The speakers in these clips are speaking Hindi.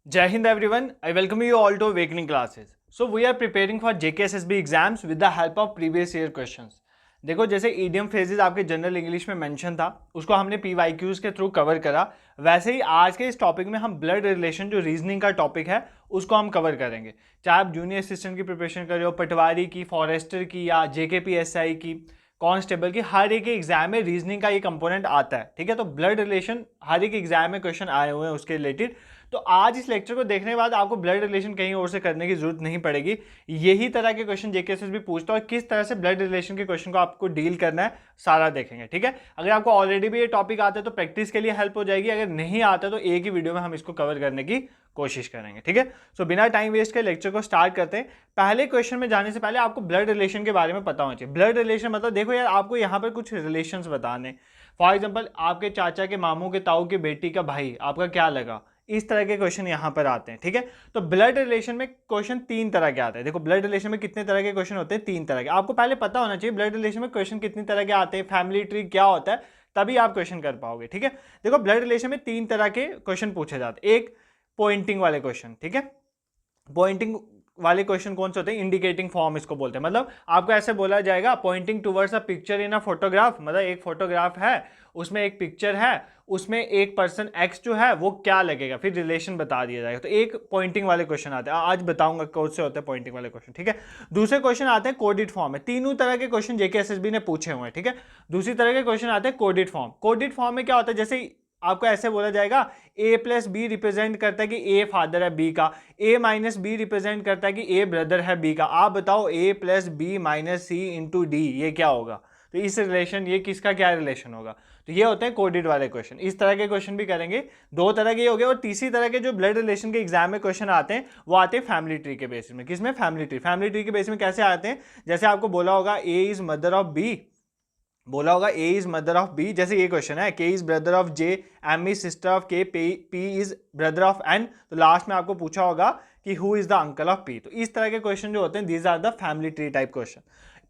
Jai Hind everyone, I welcome you all to Awakening classes. So we are preparing for JKSSB exams with the help of previous year questions. देखो जैसे इडियम फ्रेजेस आपके जनरल इंग्लिश में मेंशन था उसको हमने PYQs के थ्रू कवर करा, वैसे ही आज के इस टॉपिक में हम ब्लड रिलेशन जो रीजनिंग का टॉपिक है उसको हम कवर करेंगे। चाहे आप जूनियर असिस्टेंट की प्रिपरेशन कर रहे हो, पटवारी की, फॉरेस्टर की या JKPSI की, कांस्टेबल की, हर एक एग्जाम में रीजनिंग का ये कंपोनेंट आता है। ठीक है, तो ब्लड रिलेशन हर एक एग्जाम में क्वेश्चन आए हुए हैं उसके रिलेटेड। तो आज इस लेक्चर को देखने के बाद आपको ब्लड रिलेशन कहीं और से करने की जरूरत नहीं पड़ेगी। यही तरह के क्वेश्चन जेकेएसएस भी पूछता है और किस तरह से ब्लड रिलेशन के क्वेश्चन को आपको डील करना है सारा देखेंगे। ठीक है, अगर आपको ऑलरेडी भी ये टॉपिक आता है तो प्रैक्टिस के लिए हेल्प हो जाएगी, अगर नहीं आता तो एक ही वीडियो में हम इसको कवर करने की कोशिश करेंगे। ठीक है, सो बिना टाइम वेस्ट के लेक्चर को स्टार्ट करते हैं। पहले क्वेश्चन में जाने से पहले आपको ब्लड रिलेशन के बारे में पता होना चाहिए। ब्लड रिलेशन मतलब देखो यार, आपको यहाँ पर कुछ रिलेशंस बताने, फॉर एग्जांपल आपके चाचा के मामू के ताऊ के बेटी का भाई आपका क्या लगा, इस तरह के क्वेश्चन यहाँ पर आते हैं। ठीक है, तो ब्लड रिलेशन में क्वेश्चन तीन तरह के आते हैं। देखो ब्लड रिलेशन में कितने तरह के क्वेश्चन होते हैं, तीन तरह के। आपको पहले पता होना चाहिए ब्लड रिलेशन में क्वेश्चन कितनी तरह के आते हैं, फैमिली ट्री क्या होता है, तभी आप क्वेश्चन कर पाओगे। ठीक है, देखो ब्लड रिलेशन में तीन तरह के क्वेश्चन पूछे जाते हैं। एक पॉइंटिंग वाले क्वेश्चन, ठीक है, पॉइंटिंग वाले क्वेश्चन कौन से होते हैं, इंडिकेटिंग फॉर्म इसको बोलते हैं। मतलब आपको ऐसे बोला जाएगा Poynting towards a picture in a photograph, मतलब एक फोटोग्राफ है उसमें एक पिक्चर है, उसमें एक पर्सन एक्स जो है वो क्या लगेगा, फिर रिलेशन बता दिया जाएगा। तो एक पॉइंटिंग वाले क्वेश्चन आते हैं, आज बताऊंगा कौन से होते हैं पॉइंटिंग वाले क्वेश्चन। ठीक है, दूसरे क्वेश्चन आते हैं कोडेड फॉर्म में। तीनों तरह के क्वेश्चन जेकेएसएसबी ने पूछे हुए हैं। ठीक है, दूसरी तरह के क्वेश्चन आते हैं कोडेड फॉर्म। कोडेड फॉर्म में क्या होता है, जैसे आपको ऐसे बोला जाएगा a प्लस बी रिप्रेजेंट करता है कि a फादर है b का, a माइनस बी रिप्रेजेंट करता है कि a ब्रदर है b का। आप बताओ a plus B minus C into D ये क्या होगा, तो इस रिलेशन ये किसका क्या रिलेशन होगा। तो ये होते हैं कोडेड वाले क्वेश्चन। इस तरह के क्वेश्चन भी करेंगे, दो तरह के हो गए। और तीसरी तरह के जो ब्लड रिलेशन के एग्जाम में क्वेश्चन आते हैं वो आते हैं फैमिली ट्री के बेसिस में। किसमें, फैमिली ट्री। फैमिली ट्री के बेसिस में कैसे आते हैं, जैसे आपको बोला होगा a is mother of b, बोला होगा A is mother of B, जैसे ये क्वेश्चन है K is brother of J, M is sister of K, P is brother of N, तो लास्ट में आपको पूछा होगा कि who is the uncle of P. तो इस तरह के क्वेश्चन जो होते हैं these are the family tree type question.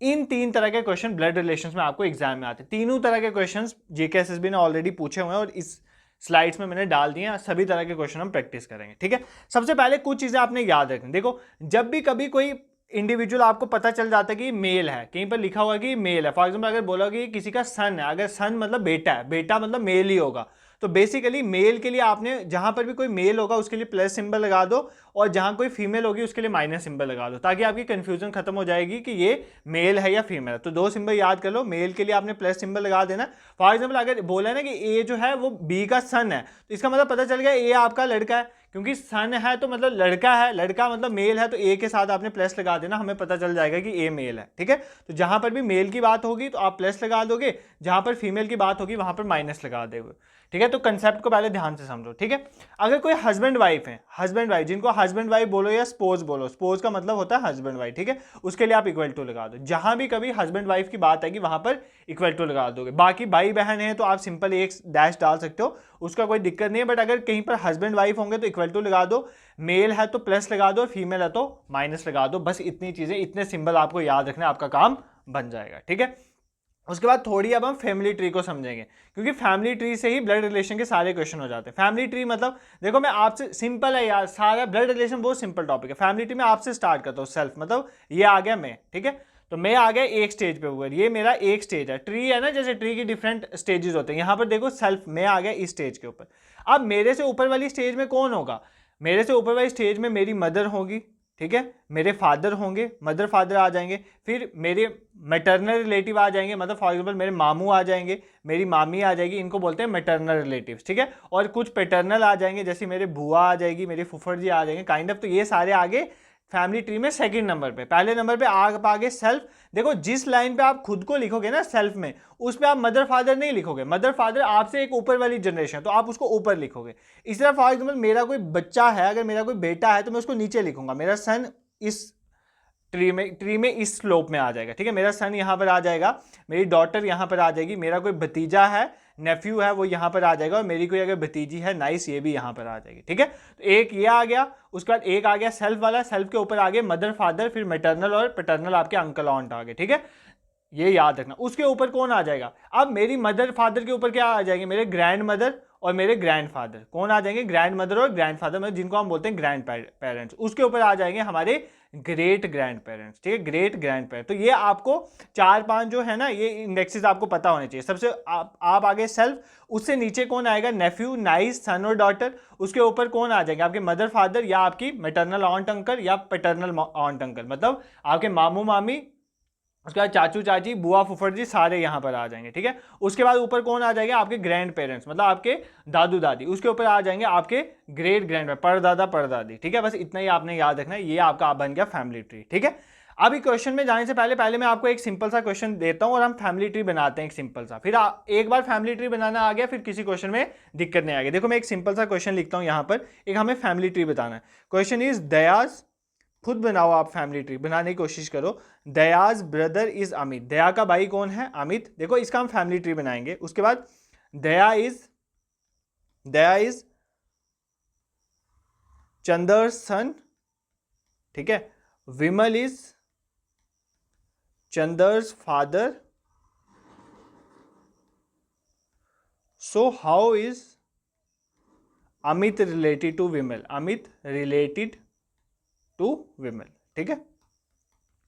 इन तीन तरह के क्वेश्चन ब्लड रिलेशंस में आपको एग्जाम में आते हैं। तीनों तरह के क्वेश्चन जेकेएसएसबी ने ऑलरेडी पूछे हुए हैं और इस स्लाइड्स में मैंने डाल दिए हैं। सभी तरह के क्वेश्चन हम प्रैक्टिस करेंगे। ठीक है, सबसे पहले कुछ चीजें आपने याद रखनी। देखो जब भी कभी कोई इंडिविजुअल आपको पता चल जाता है कि मेल है, कहीं पर लिखा हुआ है कि मेल है, फॉर एग्जांपल अगर बोला कि किसी का सन है, अगर सन मतलब बेटा है, बेटा मतलब मेल ही होगा, तो बेसिकली मेल के लिए आपने जहां पर भी कोई मेल होगा उसके लिए प्लस सिंबल लगा दो और जहां कोई फीमेल होगी उसके लिए माइनस सिंबल लगा दो, ताकि आपकी कंफ्यूजन खत्म हो जाएगी कि ये मेल है या फीमेल है। तो दो सिंबल याद कर लो, मेल के लिए आपने प्लस सिंबल लगा देना। फॉर एग्जाम्पल अगर बोला ना कि ए जो है वो बी का सन है, तो इसका मतलब पता चल गया ए आपका लड़का है, क्योंकि सन है तो मतलब लड़का है, लड़का मतलब मेल है, तो ए के साथ आपने प्लस लगा देना, हमें पता चल जाएगा कि ए मेल है। ठीक है, तो जहां पर भी मेल की बात होगी तो आप प्लस लगा दोगे, जहां पर फीमेल की बात होगी वहां पर माइनस लगा दोगे। ठीक है, तो कंसेप्ट को पहले ध्यान से समझो। ठीक है, अगर कोई हस्बैंड वाइफ है, हस्बैंड वाइफ, जिनको हस्बैंड वाइफ बोलो या स्पोज बोलो, स्पोज का मतलब होता है हस्बैंड वाइफ। ठीक है, उसके लिए आप इक्वल टू लगा दो। जहां भी कभी हस्बैंड वाइफ की बात आएगी वहां पर इक्वल टू लगा दोगे। बाकी भाई बहन है तो आप सिंपल एक डैश डाल सकते हो, उसका कोई दिक्कत नहीं है। बट अगर कहीं पर हस्बैंड वाइफ होंगे तो इक्वल टू लगा दो, मेल है तो प्लस लगा दो, फीमेल है तो माइनस लगा दो। बस इतनी चीजें, इतने सिंबल आपको याद रखना, आपका काम बन जाएगा। ठीक है, उसके बाद थोड़ी अब हम फैमिली ट्री को समझेंगे, क्योंकि फैमिली ट्री से ही ब्लड रिलेशन के सारे क्वेश्चन हो जाते हैं। फैमिली ट्री मतलब देखो मैं आपसे, सिंपल है यार, सारा ब्लड रिलेशन बहुत सिंपल टॉपिक है। फैमिली ट्री में आपसे स्टार्ट करता हूँ, सेल्फ मतलब ये आ गया मैं। ठीक है, तो मैं आ गया एक स्टेज पे ऊपर, ये मेरा एक स्टेज है। ट्री है ना, जैसे ट्री की डिफरेंट स्टेजेस होते हैं, यहाँ पर देखो सेल्फ मैं आ गया इस स्टेज के ऊपर। अब मेरे से ऊपर वाली स्टेज में कौन होगा, मेरे से ऊपर वाली स्टेज में मेरी मदर होगी, ठीक है, मेरे फादर होंगे, मदर फादर आ जाएंगे, फिर मेरे मैटरनल रिलेटिव आ जाएंगे, मतलब फॉर एग्जांपल मेरे मामू आ जाएंगे, मेरी मामी आ जाएगी, इनको बोलते हैं मैटरनल रिलेटिव्स। ठीक है, और कुछ पैटर्नल आ जाएंगे, जैसे मेरे बुआ आ जाएगी, मेरे फुफड़ जी आ जाएंगे काइंड ऑफ। तो ये सारे आगे फैमिली ट्री में सेकंड नंबर पे। पहले नंबर पे आगे सेल्फ। देखो जिस लाइन पे आप खुद को लिखोगे ना सेल्फ में, उस पे आप मदर फादर नहीं लिखोगे, मदर फादर आपसे एक ऊपर वाली जनरेशन, तो आप उसको ऊपर लिखोगे। इस तरह फॉर एग्जाम्पल मेरा कोई बच्चा है, अगर मेरा कोई बेटा है तो मैं उसको नीचे लिखूंगा, मेरा सन इस ट्री में इस स्लोप में आ जाएगा। ठीक है, मेरा सन यहाँ पर आ जाएगा, मेरी डॉटर यहाँ पर आ जाएगी, मेरा कोई भतीजा है, नेफ्यू है, वो यहाँ पर आ जाएगा, और मेरी कोई अगर भतीजी है नाइस, ये भी यहाँ पर आ जाएगी। ठीक है, तो एक ये आ गया, उसके बाद एक आ गया सेल्फ वाला, सेल्फ के ऊपर आ गए मदर फादर, फिर मैटरनल और पैटर्नल आपके अंकल ऑन्ट आ गए। ठीक है, ये याद रखना। उसके ऊपर कौन आ जाएगा, अब मेरी मदर फादर के ऊपर क्या आ जाएंगे, मेरे ग्रैंड मदर और मेरे ग्रैंडफादर, कौन आ जाएंगे, ग्रैंड मदर और ग्रैंडफादर, मतलब जिनको हम बोलते हैं ग्रैंड पेरेंट्स, उसके ऊपर आ जाएंगे हमारे ग्रेट ग्रैंड पेरेंट्स, ठीक है, ग्रेट ग्रैंड पेरेंट्स। तो ये आपको 4-5 जो है ना ये इंडेक्सेस आपको पता होने चाहिए। सबसे आप आगे सेल्फ, उससे नीचे कौन आएगा, नेफ्यू, नाइस, सन और डॉटर, उसके ऊपर कौन आ जाएंगे, आपके मदर फादर या आपकी मैटरनल ऑन्ट अंकल या पैटर्नल ऑन्ट अंकल, मतलब आपके मामू मामी, उसके बाद चाचू चाची, बुआ फुफड़ जी, सारे यहाँ पर आ जाएंगे, ठीक है। उसके बाद ऊपर कौन आ जाएंगे, आपके ग्रैंड पेरेंट्स, मतलब आपके दादू दादी, उसके ऊपर आ जाएंगे आपके ग्रेट ग्रैंड परदादा परदादी, ठीक है। बस इतना ही आपने याद रखना है, ये आपका बन गया फैमिली ट्री, ठीक है। अभी क्वेश्चन में जाने से पहले मैं आपको एक सिंपल सा क्वेश्चन देता हूं और हम फैमिली ट्री बनाते हैं एक सिंपल सा, फिर एक बार फैमिली ट्री बनाना आ गया फिर किसी क्वेश्चन में दिक्कत नहीं आ गई। देखो मैं एक सिंपल सा क्वेश्चन लिखता हूं यहाँ पर, एक हमें फैमिली ट्री बताना है। क्वेश्चन इज दयाज, खुद बनाओ आप फैमिली ट्री, बनाने की कोशिश करो। दयाज ब्रदर इज अमित, दया का भाई कौन है, अमित। देखो इसका हम फैमिली ट्री बनाएंगे। उसके बाद दया इज चंदर सन, ठीक है। Vimal is Chandar's father, so how is Amit related to Vimal, Amit related to Vimal, ठीक है।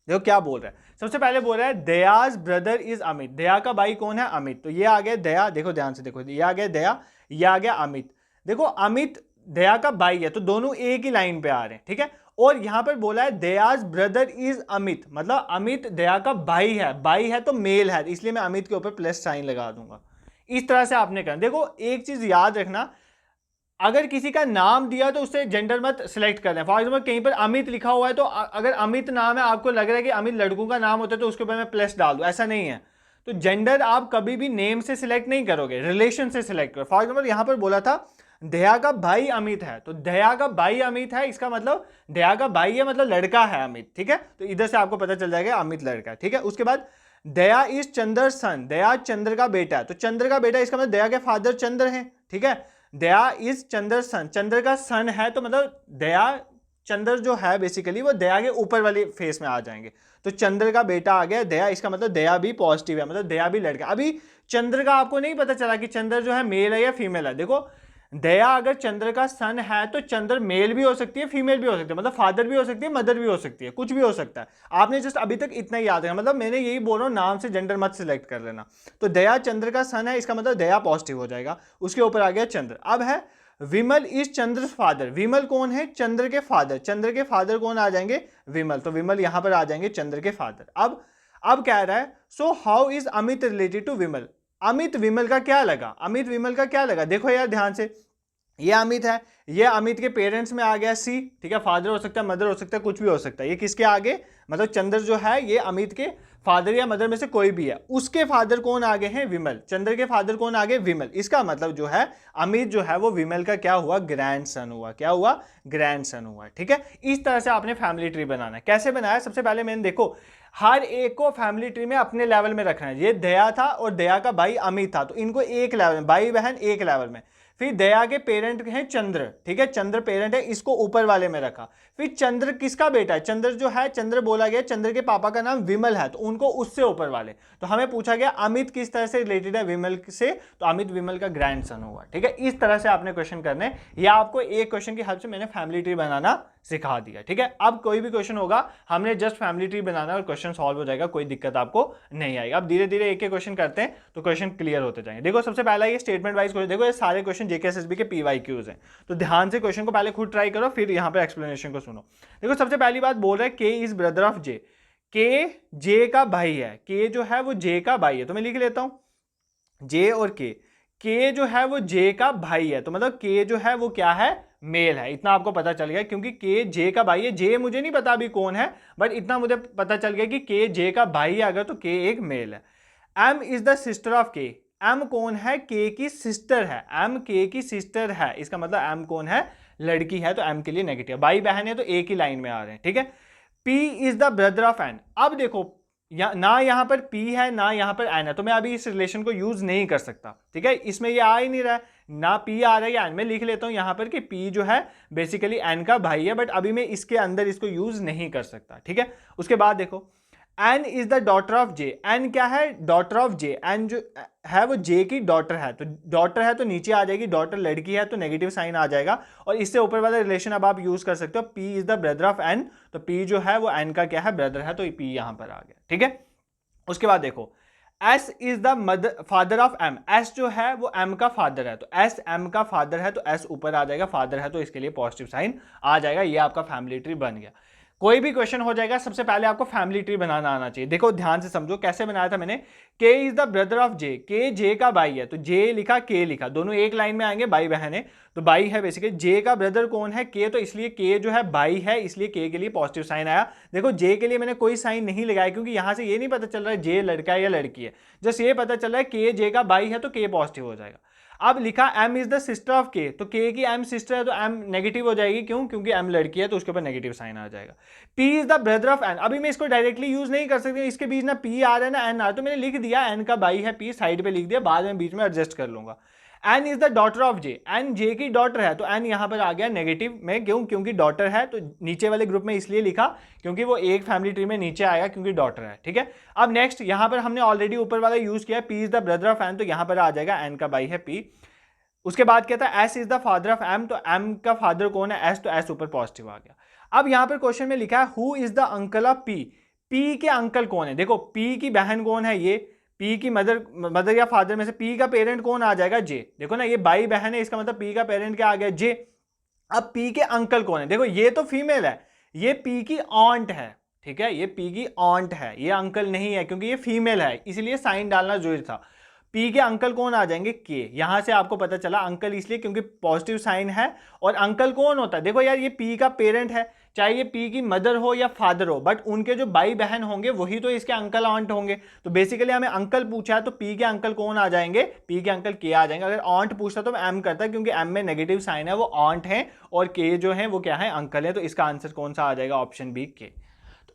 देखो क्या बोल रहा है, सबसे पहले बोल रहा है दयाज ब्रदर इज अमित, दया का भाई कौन है, अमित। तो ये आ गया दया, देखो ध्यान से देखो, ये आ गया दया, ये आ गया अमित। देखो अमित दया का भाई है तो दोनों एक ही लाइन पे आ रहे हैं, ठीक है। और यहां पर बोला है दयाज ब्रदर इज अमित, मतलब अमित दया का भाई है तो मेल है, इसलिए मैं अमित के ऊपर प्लस साइन लगा दूंगा। इस तरह से आपने करना। देखो एक चीज याद रखना, अगर किसी का नाम दिया तो उससे जेंडर मत सिलेक्ट करना। फॉर एग्जाम्पल कहीं पर अमित लिखा हुआ है तो अगर अमित नाम है, आपको लग रहा है कि अमित लड़कों का नाम होता है तो उसके ऊपर मैं प्लस डाल दूं, ऐसा नहीं है। तो जेंडर आप कभी भी नेम से सिलेक्ट नहीं करोगे, रिलेशन से सिलेक्ट करो। फॉर एग्जाम्पल यहां पर बोला था दया का भाई अमित है, तो दया का भाई अमित है, इसका मतलब दया का भाई है मतलब लड़का है अमित, ठीक है। तो इधर से आपको पता चल जाएगा अमित लड़का है, ठीक है। उसके बाद दया इज चंद्र सन, दया चंद्र का बेटा है, तो चंद्र का बेटा इसका मतलब दया के फादर चंद्र है, ठीक है। दया इज चंद्र सन, चंद्र का सन है तो मतलब दया चंद्र जो है बेसिकली वो दया के ऊपर वाले फेस में आ जाएंगे। तो चंद्र का बेटा आ गया दया, इसका मतलब दया भी पॉजिटिव है, मतलब दया भी लड़का। अभी चंद्र का आपको नहीं पता चला कि चंद्र जो है मेल है या फीमेल है। देखो दया अगर चंद्र का सन है तो चंद्र मेल भी हो सकती है फीमेल भी हो सकती है, मतलब फादर भी हो सकती है मदर भी हो सकती है, कुछ भी हो सकता है। आपने जस्ट अभी तक इतना ही याद रखना, मतलब मैंने यही बोल रहा हूं, नाम से जेंडर मत सिलेक्ट कर लेना। तो दया चंद्र का सन है, इसका मतलब दया पॉजिटिव हो जाएगा। उसके ऊपर आ गया चंद्र। अब है विमल इज चंद्र फादर, विमल कौन है, चंद्र के फादर, चंद्र के फादर कौन आ जाएंगे, विमल, तो विमल यहां पर आ जाएंगे चंद्र के फादर। अब कह रहा है so how is Amit related to Vimal, Amit Vimal का क्या लगा, अमित विमल का क्या लगा। देखो यार ध्यान से, ये अमित है, ये अमित के पेरेंट्स में आ गया सी, ठीक है, फादर हो सकता है मदर हो सकता है कुछ भी हो सकता है। ये किसके आगे, मतलब चंद्र जो है ये अमित के फादर या मदर में से कोई भी है, उसके फादर कौन आगे हैं, विमल, चंद्र के फादर कौन आगे, विमल। इसका मतलब जो है अमित जो है वो विमल का क्या हुआ, ग्रैंडसन हुआ, क्या हुआ, ग्रैंडसन हुआ, ठीक है। इस तरह से आपने फैमिली ट्री बनाना है। कैसे बनाया, सबसे पहले मैंने देखो हर एक को फैमिली ट्री में अपने लेवल में रखना है। ये दया था और दया का भाई अमित था, तो इनको एक लेवल में, भाई बहन एक लेवल में। फिर दया के पेरेंट हैं चंद्र, ठीक है, चंद्र पेरेंट है, इसको ऊपर वाले में रखा। फिर चंद्र किसका बेटा है, चंद्र जो है, चंद्र बोला गया चंद्र के पापा का नाम विमल है, तो उनको उससे ऊपर वाले। तो हमें पूछा गया अमित किस तरह से रिलेटेड है विमल से, तो अमित विमल का ग्रैंडसन हुआ, ठीक है। इस तरह से आपने क्वेश्चन करने, या आपको एक क्वेश्चन की हेल्प से मैंने फैमिली ट्री बनाना सिखा दिया, ठीक है। अब कोई भी क्वेश्चन होगा हमने जस्ट फैमिली ट्री बनाना और क्वेश्चन सॉल्व हो जाएगा, कोई दिक्कत आपको नहीं आएगी। अब धीरे धीरे एक एक क्वेश्चन करते हैं तो क्वेश्चन क्लियर होते जाएंगे। देखो सबसे पहला ये स्टेटमेंट वाइज क्वेश्चन, देखो ये सारे क्वेश्चन जेकेएसएसबी के पीवाईक्यूज हैं, तो ध्यान से क्वेश्चन को पहले खुद ट्राई करो फिर यहाँ पे एक्सप्लेनेशन को सुनो। देखो सबसे पहली बात बोल रहा है के इज ब्रदर ऑफ जे, के जे का भाई है, के जो है वो जे का भाई है, तो मैं लिख लेता हूं जे और के जो है वो जे का भाई है, तो मतलब के जो है वो क्या है, मेल है। इतना आपको पता चल गया क्योंकि के जे का भाई है, जे मुझे नहीं पता अभी कौन है, बट इतना मुझे पता चल गया कि के जे का भाई है अगर, तो के एक मेल है। M is the sister of K, M कौन है, के की सिस्टर है, एम के की सिस्टर है, इसका मतलब एम कौन है, लड़की है, तो एम के लिए नेगेटिव। भाई बहन है तो एक ही लाइन में आ रहे हैं, ठीक है। P is the brother of N, अब देखो ना यहां पर P है ना यहां पर N है, तो मैं अभी इस रिलेशन को यूज नहीं कर सकता, ठीक है। इसमें ये आ ही नहीं रहा है, ना P आ रहा है या N। मैं लिख लेता हूं यहां पर कि P जो है बेसिकली N का भाई है, बट अभी मैं इसके अंदर इसको यूज नहीं कर सकता, ठीक है। उसके बाद देखो N is the daughter of J, N क्या है, डॉटर ऑफ जे, एन जो है वो जे की डॉटर है, तो डॉटर है तो नीचे आ जाएगी, डॉटर लड़की है तो नेगेटिव साइन आ जाएगा, और इससे ऊपर वाला रिलेशन अब आप यूज कर सकते हो, P is the brother of N, तो पी जो है वो एन का क्या है, ब्रदर है, तो पी यहां पर आ गया, ठीक है। उसके बाद देखो S is the mother father of M, S जो है वो एम का फादर है, तो एस एम का फादर है तो एस ऊपर आ जाएगा, फादर है तो इसके लिए पॉजिटिव साइन आ जाएगा, ये आपका फैमिली ट्री बन गया। कोई भी क्वेश्चन हो जाएगा सबसे पहले आपको फैमिली ट्री बनाना आना चाहिए। देखो ध्यान से समझो कैसे बनाया था मैंने, के इज द ब्रदर ऑफ जे, के जे का भाई है, तो जे लिखा के लिखा, दोनों एक लाइन में आएंगे, भाई बहन है तो भाई है बेसिकली, जे का ब्रदर कौन है, के, तो इसलिए के जो है भाई है, इसलिए के लिए पॉजिटिव साइन आया। देखो जे के लिए मैंने कोई साइन नहीं लगाया क्योंकि यहां से ये नहीं पता चल रहा है जे लड़का है या लड़की है, जस्ट ये पता चल रहा है के जे का भाई है तो के पॉजिटिव हो जाएगा। अब लिखा M is the sister of K, तो के की एम सिस्टर है तो एम नेगेटिव हो जाएगी, क्यों, क्योंकि एम लड़की है तो उसके ऊपर नेगेटिव साइन आ जाएगा। P is the brother of N, अभी मैं इसको डायरेक्टली यूज नहीं कर सकती, इसके बीच ना पी आ रहा है ना एन आ रहा है, तो मैंने लिख दिया एन का भाई है पी, साइड पे लिख दिया, बाद में बीच में एडजस्ट कर लूंगा। N is the daughter of J, N J की डॉटर है तो एन यहां पर आ गया नेगेटिव में, क्यों, क्योंकि डॉटर है, तो नीचे वाले ग्रुप में इसलिए लिखा क्योंकि वो एक फैमिली ट्री में नीचे आएगा क्योंकि डॉटर है, ठीक है। अब नेक्स्ट यहां पर हमने ऑलरेडी ऊपर वाला यूज किया, P is the brother of N, तो यहां पर आ जाएगा एन का भाई है पी। उसके बाद कहता है S is the father of M, तो एम का फादर कौन है, एस, तो एस ऊपर पॉजिटिव आ गया। अब यहां पर क्वेश्चन में लिखा है who is the uncle of P, P के अंकल कौन है, देखो पी की बहन कौन है, ये पी की मदर या फादर में से पी का पेरेंट कौन आ जाएगा, जे, देखो ना ये भाई बहन है, इसका मतलब पी का पेरेंट क्या आ गया, जे। अब पी के अंकल कौन है, देखो ये तो फीमेल है, ये पी की ऑन्ट है, ठीक है, ये पी की ऑन्ट है, ये अंकल नहीं है क्योंकि ये फीमेल है, इसलिए साइन डालना जरूरी था। पी के अंकल कौन आ जाएंगे, के, यहां से आपको पता चला अंकल इसलिए क्योंकि पॉजिटिव साइन है, और अंकल कौन होता है, देखो यार ये पी का पेरेंट है, चाहे ये पी की मदर हो या फादर हो, बट उनके जो भाई बहन होंगे वही तो इसके अंकल ऑन्ट होंगे, तो बेसिकली हमें अंकल पूछा है तो पी के अंकल कौन आ जाएंगे, पी के अंकल के आ जाएंगे। अगर ऑन्ट पूछता तो मैं एम करता क्योंकि एम में नेगेटिव साइन है, वो ऑन्ट है, और के जो है वो क्या है, अंकल है, तो इसका आंसर कौन सा आ जाएगा, ऑप्शन बी के।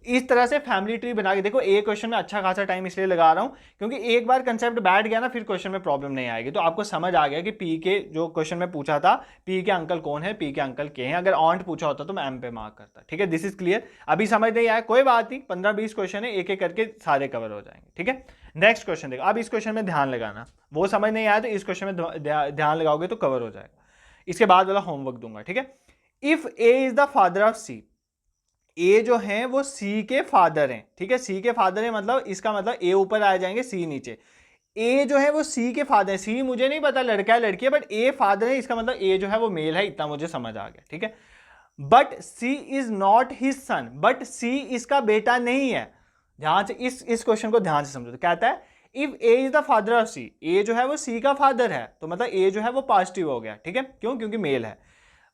इस तरह से फैमिली ट्री बना के देखो, एक क्वेश्चन में अच्छा खासा टाइम इसलिए लगा रहा हूं क्योंकि एक बार कंसेप्ट बैठ गया ना फिर क्वेश्चन में प्रॉब्लम नहीं आएगी, तो आपको समझ आ गया कि पी के जो क्वेश्चन में पूछा था पी के अंकल कौन है, पी के अंकल के हैं, अगर ऑन्ट पूछा होता तो मैं एम पे मार्क करता, ठीक है। दिस इज क्लियर, अभी समझ नहीं आया कोई बात नहीं, 15-20 क्वेश्चन है, एक एक करके सारे कवर हो जाएंगे, ठीक है। नेक्स्ट क्वेश्चन देखो, अब इस क्वेश्चन में ध्यान लगाना, वो समझ नहीं आया तो इस क्वेश्चन में ध्यान लगाओगे तो कवर हो जाएगा, इसके बाद वाला होमवर्क दूंगा, ठीक है। If A is the father of C, A जो है वो सी के फादर हैं, ठीक है, सी के फादर है, मतलब इसका मतलब ए ऊपर आ जाएंगे सी नीचे, ए जो है वो सी के फादर है, सी मुझे नहीं पता लड़का है लड़की है, बट ए फादर है, इसका मतलब ए जो है वो मेल है, इतना मुझे समझ आ गया, ठीक है। But C is not his son, but C इसका बेटा नहीं है, ध्यान से इस क्वेश्चन को ध्यान से समझो, तो कहता है if A is the father of C, A जो है वो सी का फादर है, तो मतलब ए जो है वो पॉजिटिव हो गया, ठीक है, क्यों, क्योंकि मेल है।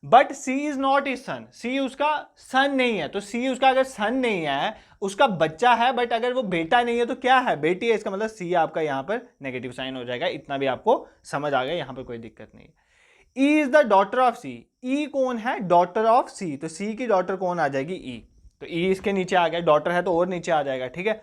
But C is not is son, C उसका सन नहीं है, तो सी उसका अगर सन नहीं है, उसका बच्चा है, बट अगर वो बेटा नहीं है तो क्या है, बेटी है, इसका मतलब सी आपका यहां पर नेगेटिव साइन हो जाएगा, इतना भी आपको समझ आ गया, यहां पर कोई दिक्कत नहीं है। E is the daughter of C, E कौन है, डॉटर ऑफ सी, तो सी की डॉटर कौन आ जाएगी, ई, तो ई इसके नीचे आ गया, डॉटर है तो और नीचे आ जाएगा, ठीक है।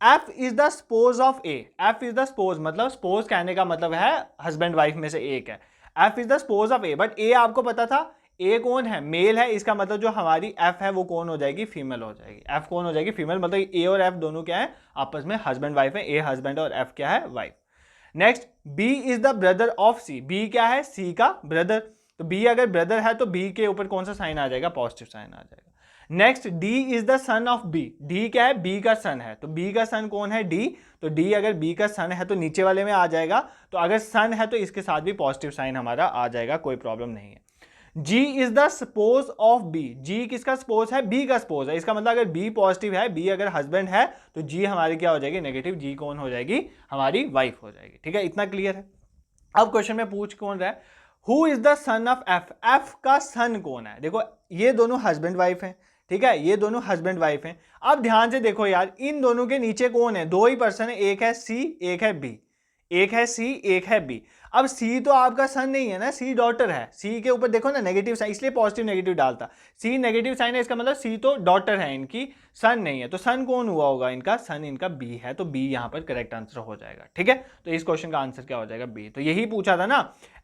F is the spouse of A, F is the suppose, मतलब स्पोज कहने का मतलब है हस्बैंड वाइफ में से एक है, F is the spouse of A, but A आपको पता था ए कौन है, मेल है, इसका मतलब जो हमारी एफ है वो कौन हो जाएगी, फीमेल हो जाएगी, एफ कौन हो जाएगी, फीमेल, मतलब ए और एफ दोनों क्या है, आपस में हस्बैंड वाइफ है, ए हस्बैंड और एफ क्या है, wife. Next B is the brother of C, B क्या है, सी का ब्रदर, तो बी अगर ब्रदर है तो बी के ऊपर कौन सा साइन आ जाएगा, पॉजिटिव साइन आ जाएगा। Next D is the son of B, D क्या है, बी का सन है, तो बी का सन कौन है, डी, तो डी अगर बी का सन है तो नीचे वाले में आ जाएगा, तो अगर सन है तो इसके साथ भी पॉजिटिव साइन हमारा आ जाएगा, कोई प्रॉब्लम नहीं है। G is the spouse of B, G किसका स्पोज है, B का स्पोज है, इसका मतलब अगर B पॉजिटिव है, B अगर हस्बैंड है तो G हमारी क्या हो जाएगी, नेगेटिव, G कौन हो जाएगी, हमारी वाइफ हो जाएगी, ठीक है, इतना क्लियर है। अब क्वेश्चन में पूछ कौन रहा है, who is the son of F, F का सन कौन है, देखो ये दोनों हस्बैंड वाइफ हैं, ठीक है, ये दोनों हस्बैंड वाइफ हैं। अब ध्यान से देखो यार, इन दोनों के नीचे कौन है, दो ही पर्सन है, एक है सी, एक है बी, एक है सी, एक है बी। अब सी तो आपका सन नहीं है ना, सी डॉटर है, सी के ऊपर देखो ना नेगेटिव साइन, इसलिए पॉजिटिव नेगेटिव डालता, सी नेगेटिव साइन है, इसका मतलब सी तो डॉटर है इनकी, सन नहीं है, तो सन कौन हुआ होगा इनका, सन इनका बी है, तो बी यहां पर करेक्ट आंसर हो जाएगा, ठीक है। तो इस क्वेश्चन का आंसर क्या हो जाएगा, बी। तो यही पूछा था ना,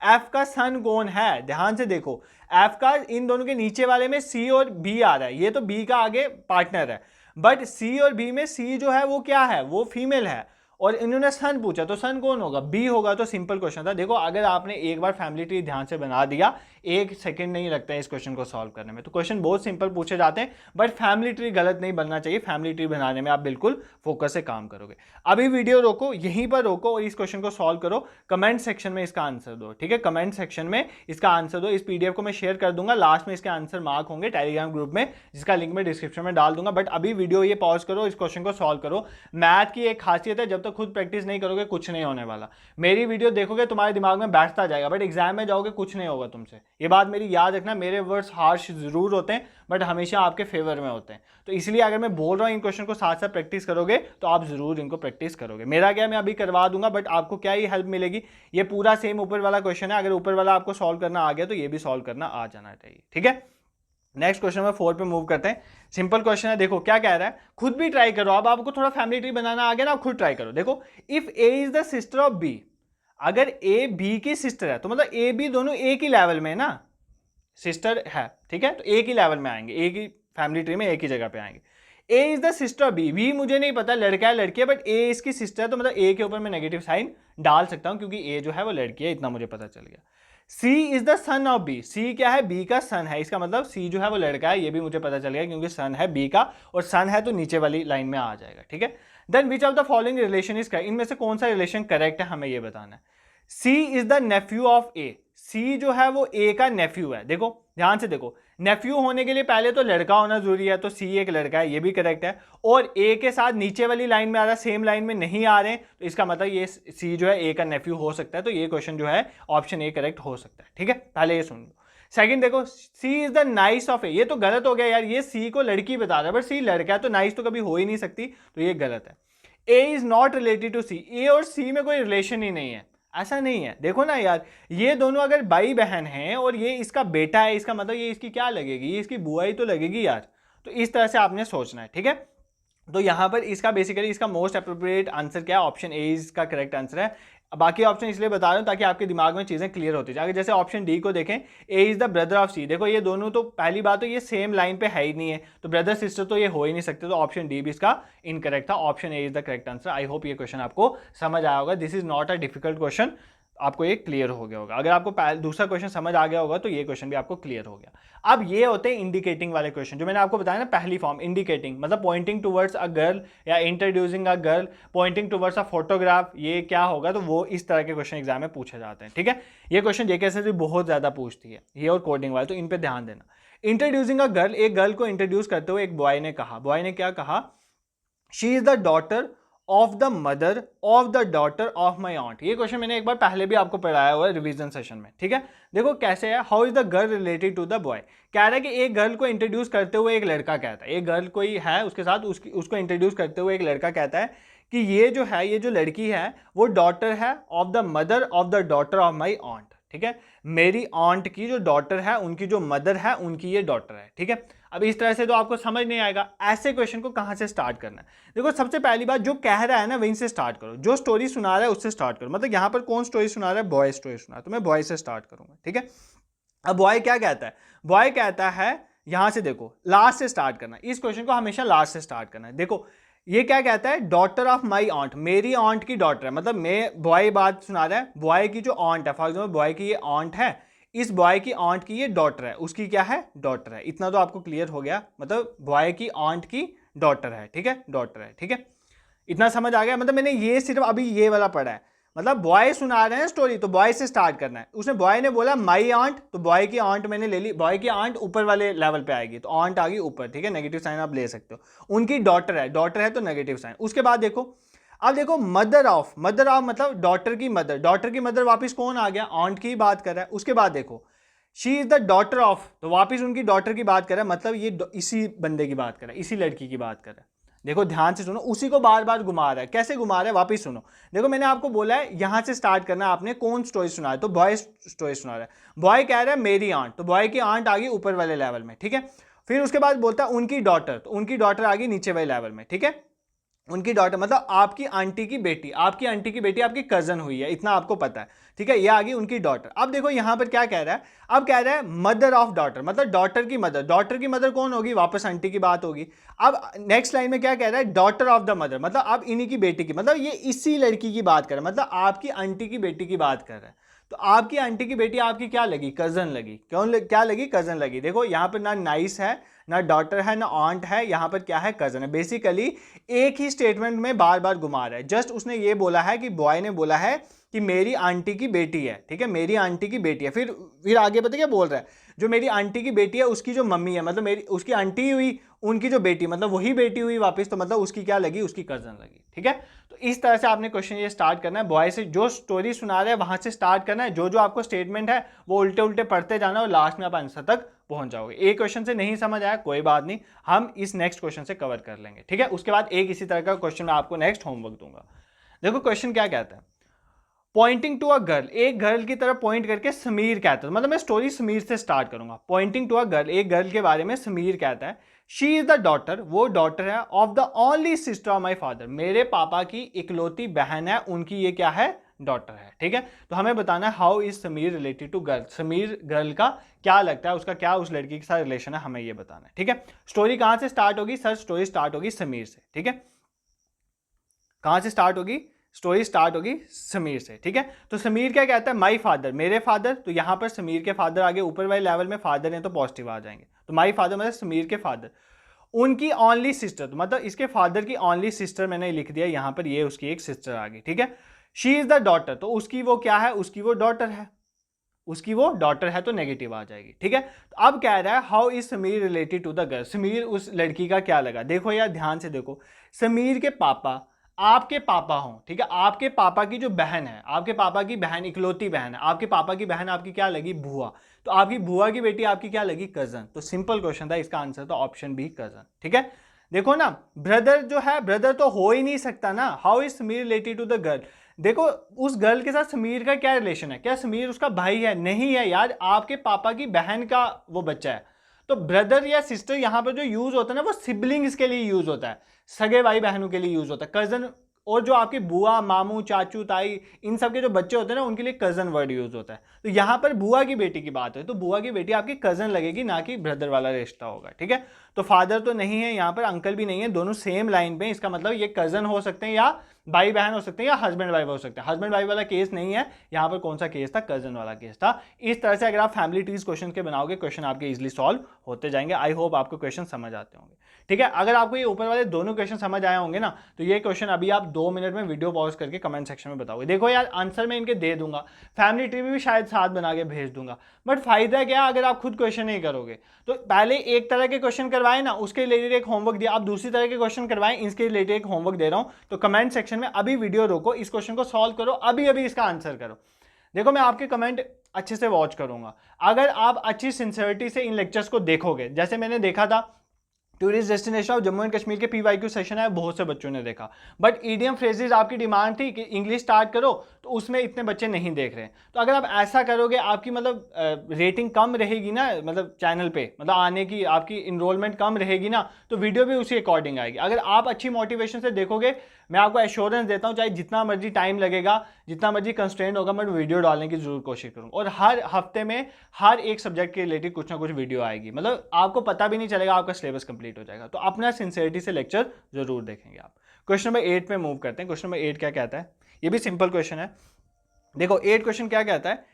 एफ का सन कौन है, ध्यान से देखो, एफ का इन दोनों के नीचे वाले में सी और बी आ रहा है, ये तो बी का आगे पार्टनर है, बट सी और बी में सी जो है वो क्या है, वो फीमेल है, और इन्होंने सन पूछा तो सन कौन होगा, बी होगा। तो सिंपल क्वेश्चन था। देखो अगर आपने एक बार फैमिली ट्री ध्यान से बना दिया, एक सेकंड नहीं लगता है इस क्वेश्चन को सॉल्व करने में। तो क्वेश्चन बहुत सिंपल पूछे जाते हैं, बट फैमिली ट्री गलत नहीं बनना चाहिए। फैमिली ट्री बनाने में आप बिल्कुल फोकस से काम करोगे। अभी वीडियो रोको, यहीं पर रोको और इस क्वेश्चन को सॉल्व करो। कमेंट सेक्शन में इसका आंसर दो, ठीक है, कमेंट सेक्शन में इसका आंसर दो। इस पीडीएफ को मैं शेयर कर दूंगा, लास्ट में इसके आंसर मार्क होंगे टेलीग्राम ग्रुप में, जिसका लिंक मैं डिस्क्रिप्शन में डाल दूंगा। बट अभी वीडियो ये पॉज करो, इस क्वेश्चन को सॉल्व करो। मैथ की एक खासियत है, जब तक खुद प्रैक्टिस नहीं करोगे कुछ नहीं होने वाला। मेरी वीडियो देखोगे तुम्हारे दिमाग में बैठता जाएगा, बट एग्जाम में जाओगे कुछ नहीं होगा तुमसे। ये बात मेरी याद रखना, मेरे वर्ड्स हार्श जरूर होते हैं बट हमेशा आपके फेवर में होते हैं। तो इसलिए अगर मैं बोल रहा हूं इन क्वेश्चन को साथ साथ प्रैक्टिस करोगे तो आप जरूर इनको प्रैक्टिस करोगे। मेरा क्या, मैं अभी करवा दूंगा, बट आपको क्या ही हेल्प मिलेगी, ये पूरा सेम ऊपर वाला क्वेश्चन है। अगर ऊपर वाला आपको सॉल्व करना आ गया तो ये भी सॉल्व करना आ जाना चाहिए, ठीक है। नेक्स्ट क्वेश्चन में 4 पे मूव करते हैं। सिंपल क्वेश्चन है, देखो क्या कह रहा है, खुद भी ट्राई करो। अब आपको थोड़ा फैमिली ट्री बनाना आ गया ना, आप खुद ट्राई करो। देखो if A is the sister of B, अगर ए बी की सिस्टर है तो मतलब ए बी दोनों एक ही लेवल में है ना, सिस्टर है, ठीक है, तो एक ही लेवल में आएंगे, एक ही फैमिली ट्री में एक ही जगह पे आएंगे। A is the sister of B, B मुझे नहीं पता लड़का है लड़की है, बट ए इसकी सिस्टर है, तो मतलब ए के ऊपर मैं नेगेटिव साइन डाल सकता हूं क्योंकि ए जो है वो लड़की है, इतना मुझे पता चल गया। C is the son of B, C क्या है, बी का सन है, इसका मतलब सी जो है वो लड़का है, ये भी मुझे पता चल गया क्योंकि सन है बी का, और सन है तो नीचे वाली लाइन में आ जाएगा, ठीक है। Then which of the following relation is correct, इनमें से कौन सा रिलेशन करेक्ट है हमें ये बताना है। C is the Neiphiu of A, सी जो है वो ए का नेफ्यू है। देखो ध्यान से देखो, नेफ्यू होने के लिए पहले तो लड़का होना जरूरी है, तो सी एक लड़का है, ये भी करेक्ट है। और ए के साथ नीचे वाली लाइन में आ रहा है, सेम लाइन में नहीं आ रहे हैं, तो इसका मतलब ये सी जो है ए का नेफ्यू हो सकता है। तो ये क्वेश्चन जो है ऑप्शन ए करेक्ट हो सकता है, ठीक है। पहले ये सुन लो। सेकंड देखो, सी इज द नाइस ऑफ ए, ये तो गलत हो गया यार, ये सी को लड़की बता रहा है बट सी लड़का है, तो नाइस तो कभी हो ही नहीं सकती, तो ये गलत है। A is not related to सी, ए और सी में कोई रिलेशन ही नहीं है, ऐसा नहीं है। देखो ना यार, ये दोनों अगर भाई बहन हैं और ये इसका बेटा है, इसका मतलब ये इसकी क्या लगेगी, ये इसकी बुआ ही तो लगेगी यार। तो इस तरह से आपने सोचना है, ठीक है। तो यहां पर इसका बेसिकली इसका मोस्ट अप्रोप्रिएट आंसर क्या है, ऑप्शन ए इसका करेक्ट आंसर है। बाकी ऑप्शन इसलिए बता रहा हूं ताकि आपके दिमाग में चीजें क्लियर होती जाए। जैसे ऑप्शन डी को देखें, ए इज द ब्रदर ऑफ सी, देखो ये दोनों तो पहली बात तो ये सेम लाइन पे है ही नहीं है, तो ब्रदर सिस्टर तो ये हो ही नहीं सकते, तो ऑप्शन डी भी इसका इनकरेक्ट था। Option A is the correct answer. I hope ये क्वेश्चन आपको समझ आया होगा। This is not a difficult question, आपको ये क्लियर हो गया होगा। अगर आपको दूसरा क्वेश्चन समझ आ गया होगा तो ये क्वेश्चन भी आपको क्लियर हो गया। अब ये होते हैं इंडिकेटिंग वाले क्वेश्चन, जो मैंने आपको बताया ना पहली फॉर्म, इंडिकेटिंग मतलब पॉइंटिंग टुवर्ड्स अ गर्ल या introducing a girl, Poynting towards a photograph, ये क्या होगा, तो वो इस तरह के क्वेश्चन एग्जाम में पूछे जाते हैं, ठीक है। ये क्वेश्चन जेकेएसएसबी बहुत ज्यादा पूछती है, ये और कोडिंग वाले, तो इन पे ध्यान देना। इंट्रोड्यूसिंग अ गर्ल, एक गर्ल को इंट्रोड्यूस करते हुए एक बॉय ने कहा, बॉय ने क्या कहा, she is the daughter of the mother of the daughter of my ऑन्ट। ये क्वेश्चन मैंने एक बार पहले भी आपको पढ़ाया हुआ है रिवीजन सेशन में, ठीक है। देखो कैसे है, how is the girl related to the boy, कह रहा है कि एक गर्ल को इंट्रोड्यूस करते हुए एक लड़का कहता है, एक गर्ल कोई है उसके साथ उसको इंट्रोड्यूस करते हुए एक लड़का कहता है कि ये जो है, ये जो लड़की है वो डॉटर है of the mother of the daughter of my ऑन्ट, ठीक है। मेरी ऑन्ट की जो डॉटर है, उनकी जो मदर है, उनकी ये डॉटर है, ठीक है। अब इस तरह से तो आपको समझ नहीं आएगा, ऐसे क्वेश्चन को कहां से स्टार्ट करना है। देखो सबसे पहली बात, जो कह रहा है ना वहीं से स्टार्ट करो, जो स्टोरी सुना रहा है उससे स्टार्ट करो। मतलब यहां पर कौन स्टोरी सुना रहा है, बॉय स्टोरी सुना रहा है, तो मैं बॉय से स्टार्ट करूंगा, ठीक है। अब बॉय क्या कहता है, बॉय कहता है, यहां से देखो लास्ट से स्टार्ट करना, इस क्वेश्चन को हमेशा लास्ट से स्टार्ट करना है। देखो ये क्या कहता है, डॉटर ऑफ माई ऑन्ट, मेरी ऑन्ट की डॉटर है, मतलब मैं बॉय बात सुना रहा है, बॉय की जो ऑन्ट है, फॉर एग्जाम्पल बॉय की ये ऑन्ट है, इस बॉय की ऑन्ट की ये डॉटर है, उसकी क्या है, डॉटर है। इतना तो आपको क्लियर हो गया, मतलब बॉय की ऑन्ट की डॉटर है, ठीक है, डॉटर है, ठीक है। इतना समझ आ गया। मतलब मैंने ये सिर्फ अभी ये वाला पढ़ा है, मतलब बॉय सुना रहे हैं स्टोरी तो बॉय से स्टार्ट करना है। उसने बॉय ने बोला माई ऑन्ट, तो बॉय की ऑन्ट मैंने ले ली, बॉय की ऑन्ट ऊपर वाले लेवल पे आएगी, तो ऑन्ट आ गई ऊपर, ठीक है, नेगेटिव साइन आप ले सकते हो। उनकी डॉटर है, डॉटर है तो नेगेटिव साइन। उसके बाद देखो, अब देखो मदर ऑफ, मदर ऑफ मतलब डॉटर की मदर, डॉटर की मदर वापस कौन आ गया, ऑन्ट की बात कर रहा है। उसके बाद देखो she is the daughter of, तो वापस उनकी डॉटर की बात कर रहा है, मतलब ये इसी बंदे की बात कर रहा है, इसी लड़की की बात कर रहा है। देखो ध्यान से सुनो, उसी को बार बार घुमा रहा है, कैसे घुमा रहा है वापस सुनो। देखो मैंने आपको बोला है यहां से स्टार्ट करना है, आपने कौन स्टोरी सुना है, तो बॉय स्टोरी सुना रहा है। बॉय कह रहा है मेरी आंट, तो बॉय की आंट आ गई ऊपर वाले लेवल में, ठीक है। फिर उसके बाद बोलता है उनकी डॉटर, तो उनकी डॉटर आ गई नीचे वाले लेवल में, ठीक है। उनकी डॉटर मतलब आपकी आंटी की बेटी, आपकी आंटी की बेटी आपकी कजन हुई है, इतना आपको पता है, ठीक है। ये आ गई उनकी डॉटर। अब देखो यहां पर क्या कह रहा है, अब कह रहा है मदर ऑफ डॉटर, मतलब डॉटर की मदर। डॉटर की मदर कौन होगी, वापस आंटी की बात होगी। अब नेक्स्ट लाइन में क्या कह रहा है, डॉटर ऑफ द मदर, मतलब अब इन्हीं की बेटी की, मतलब ये इसी लड़की की बात कर रहा है, मतलब आपकी आंटी की बेटी की बात कर रहा है। तो आपकी आंटी की बेटी आपकी क्या लगी, कजन लगी। क्या लगी, कजन लगी। देखो यहां पर ना नाइस है, ना डॉटर है, ना ऑन्ट है, यहां पर क्या है, कजन है। बेसिकली एक ही स्टेटमेंट में बार बार घुमा रहा है। जस्ट उसने ये बोला है कि बॉय ने बोला है कि मेरी आंटी की बेटी है, ठीक है, मेरी आंटी की बेटी है। फिर आगे पता क्या बोल रहा है, जो मेरी आंटी की बेटी है उसकी जो मम्मी है, मतलब मेरी उसकी आंटी हुई, उनकी जो बेटी, मतलब वही बेटी हुई वापस, तो मतलब उसकी क्या लगी, उसकी कजन लगी, ठीक है। तो इस तरह से आपने क्वेश्चन ये स्टार्ट करना है, बॉय से जो स्टोरी सुना रहे हैं वहां से स्टार्ट करना है। जो जो आपको स्टेटमेंट है वो उल्टे उल्टे पढ़ते जाना और लास्ट में आप आंसर तक पहुंच जाओगे। एक क्वेश्चन से नहीं समझ आया कोई बात नहीं, हम इस नेक्स्ट क्वेश्चन से कवर कर लेंगे, ठीक है। उसके बाद एक इसी तरह का क्वेश्चन मैं आपको नेक्स्ट होमवर्क दूंगा। देखो क्वेश्चन क्या कहता है, पॉइंटिंग टू अ गर्ल, एक गर्ल की तरफ पॉइंट करके समीर कहता है, मतलब मैं स्टोरी समीर से स्टार्ट करूंगा। पॉइंटिंग टू अ गर्ल, एक गर्ल के बारे में समीर कहता है, शी इज द डॉटर, वो डॉटर है, of the only sister of my father, मेरे पापा की इकलौती बहन है, उनकी ये क्या है, डॉटर है, ठीक है। तो हमें बताना है how is Sameer related to girl, Sameer girl का क्या लगता है, उसका क्या उस लड़की के साथ रिलेशन है, हमें ये बताना है, ठीक है। स्टोरी कहां से स्टार्ट होगी सर, स्टोरी स्टार्ट होगी समीर से, ठीक है। कहां से स्टार्ट होगी, स्टोरी स्टार्ट होगी समीर से, ठीक है। तो समीर क्या कहता है, माई फादर, मेरे फादर, तो यहां पर समीर के फादर आगे ऊपर वाले लेवल में फादर है तो पॉजिटिव आ जाएंगे, तो माई फादर मतलब समीर के फादर, उनकी ओनली सिस्टर, तो मतलब इसके फादर की ओनली सिस्टर मैंने लिख दिया यहां पर, ये उसकी एक सिस्टर आ गई, ठीक है। शी इज द डॉटर, तो उसकी वो क्या है, उसकी वो डॉटर है, उसकी वो डॉटर है तो नेगेटिव आ जाएगी, ठीक है। तो अब कह रहा है how is Sameer related to the girl, Sameer उस लड़की का क्या लगा। देखो यार ध्यान से देखो, समीर के पापा आपके पापा हों, ठीक है, आपके पापा की जो बहन है, आपके पापा की बहन, इकलौती बहन है, आपके पापा की बहन आपकी क्या लगी, बुआ, तो आपकी बुआ की बेटी आपकी क्या लगी, कजन। तो सिंपल क्वेश्चन था, इसका आंसर तो ऑप्शन बी कजन, ठीक है। देखो ना, ब्रदर जो है, ब्रदर तो हो ही नहीं सकता ना, how is Sameer related to the girl. देखो उस गर्ल के साथ समीर का क्या रिलेशन है, क्या समीर उसका भाई है, नहीं है यार, आपके पापा की बहन का वो बच्चा है। तो ब्रदर या सिस्टर यहां पर जो यूज होता है ना, वो सिबलिंग्स के लिए यूज होता है, सगे भाई बहनों के लिए यूज होता है, कजन। और जो आपकी बुआ, मामू, चाचू, ताई, इन सब के जो बच्चे होते हैं ना, उनके लिए कजन वर्ड यूज होता है। तो यहां पर बुआ की बेटी की बात है, तो बुआ की बेटी आपकी कजन लगेगी, ना कि ब्रदर वाला रिश्ता होगा, ठीक है। तो फादर तो नहीं है यहाँ पर, अंकल भी नहीं है, दोनों सेम लाइन पे, इसका मतलब ये कजन हो सकते हैं या भाई बहन हो सकते हैं या हस्बैंड वाइफ हो सकते हैं। हस्बैंड वाइफ वाला केस नहीं है यहाँ पर, कौन सा केस था, कजन वाला केस था। इस तरह से अगर आप फैमिली ट्रीज क्वेश्चन के बनाओगे, क्वेश्चन आपके इजीली सॉल्व होते जाएंगे। आई होप आपको क्वेश्चन समझ आते होंगे, ठीक है। अगर आपको ये ऊपर वाले दोनों क्वेश्चन समझ आए होंगे ना, तो ये क्वेश्चन अभी आप 2 मिनट में वीडियो पॉज करके कमेंट सेक्शन में बताओगे। देखो यार आंसर मैं इनके दे दूंगा, फैमिली ट्री भी शायद साथ बना के भेज दूंगा, बट फायदा क्या अगर आप खुद क्वेश्चन नहीं करोगे। तो पहले एक तरह के क्वेश्चन करवाए ना, उसके रिलेटेड एक होमवर्क दिया, आप दूसरी तरह के क्वेश्चन करवाएं, इसके रिलेटेड एक होमवर्क दे रहा हूं। तो कमेंट सेक्शन में अभी वीडियो रोको, इस क्वेश्चन को सॉल्व करो, अभी अभी इसका आंसर करो। देखो मैं आपके कमेंट अच्छे से वॉच करूंगा, अगर आप अच्छी सिंसियरिटी से इन लेक्चर्स को देखोगे, जैसे मैंने देखा था tourist destination of Jammu and Kashmir के पीवाईक्यू सेशन है, बहुत से बच्चों ने देखा, बट ईडीएम फ्रेजेस आपकी डिमांड थी कि इंग्लिश स्टार्ट करो, तो उसमें इतने बच्चे नहीं देख रहे हैं। तो अगर आप ऐसा करोगे, आपकी मतलब रेटिंग कम रहेगी ना, मतलब चैनल पे, मतलब आने की आपकी इनरोलमेंट कम रहेगी ना, तो वीडियो भी उसी अकॉर्डिंग आएगी। अगर आप अच्छी मोटिवेशन से देखोगे, मैं आपको एश्योरेंस देता हूँ, चाहे जितना मर्जी टाइम लगेगा, जितना मर्जी कंस्ट्रेंट होगा, मैं वीडियो डालने की जरूर कोशिश करूँगा। और हर हफ्ते में हर एक सब्जेक्ट के रिलेटेड कुछ ना कुछ वीडियो आएगी, मतलब आपको पता भी नहीं चलेगा, आपका सिलेबस कंप्लीट हो जाएगा। तो अपना सिंसियरिटी से लेक्चर जरूर देखेंगे आप। क्वेश्चन नंबर 8 पे मूव करते हैं। क्वेश्चन नंबर 8 क्या कहता है, ये भी सिंपल क्वेश्चन है। देखो 8 क्वेश्चन क्या कहता है,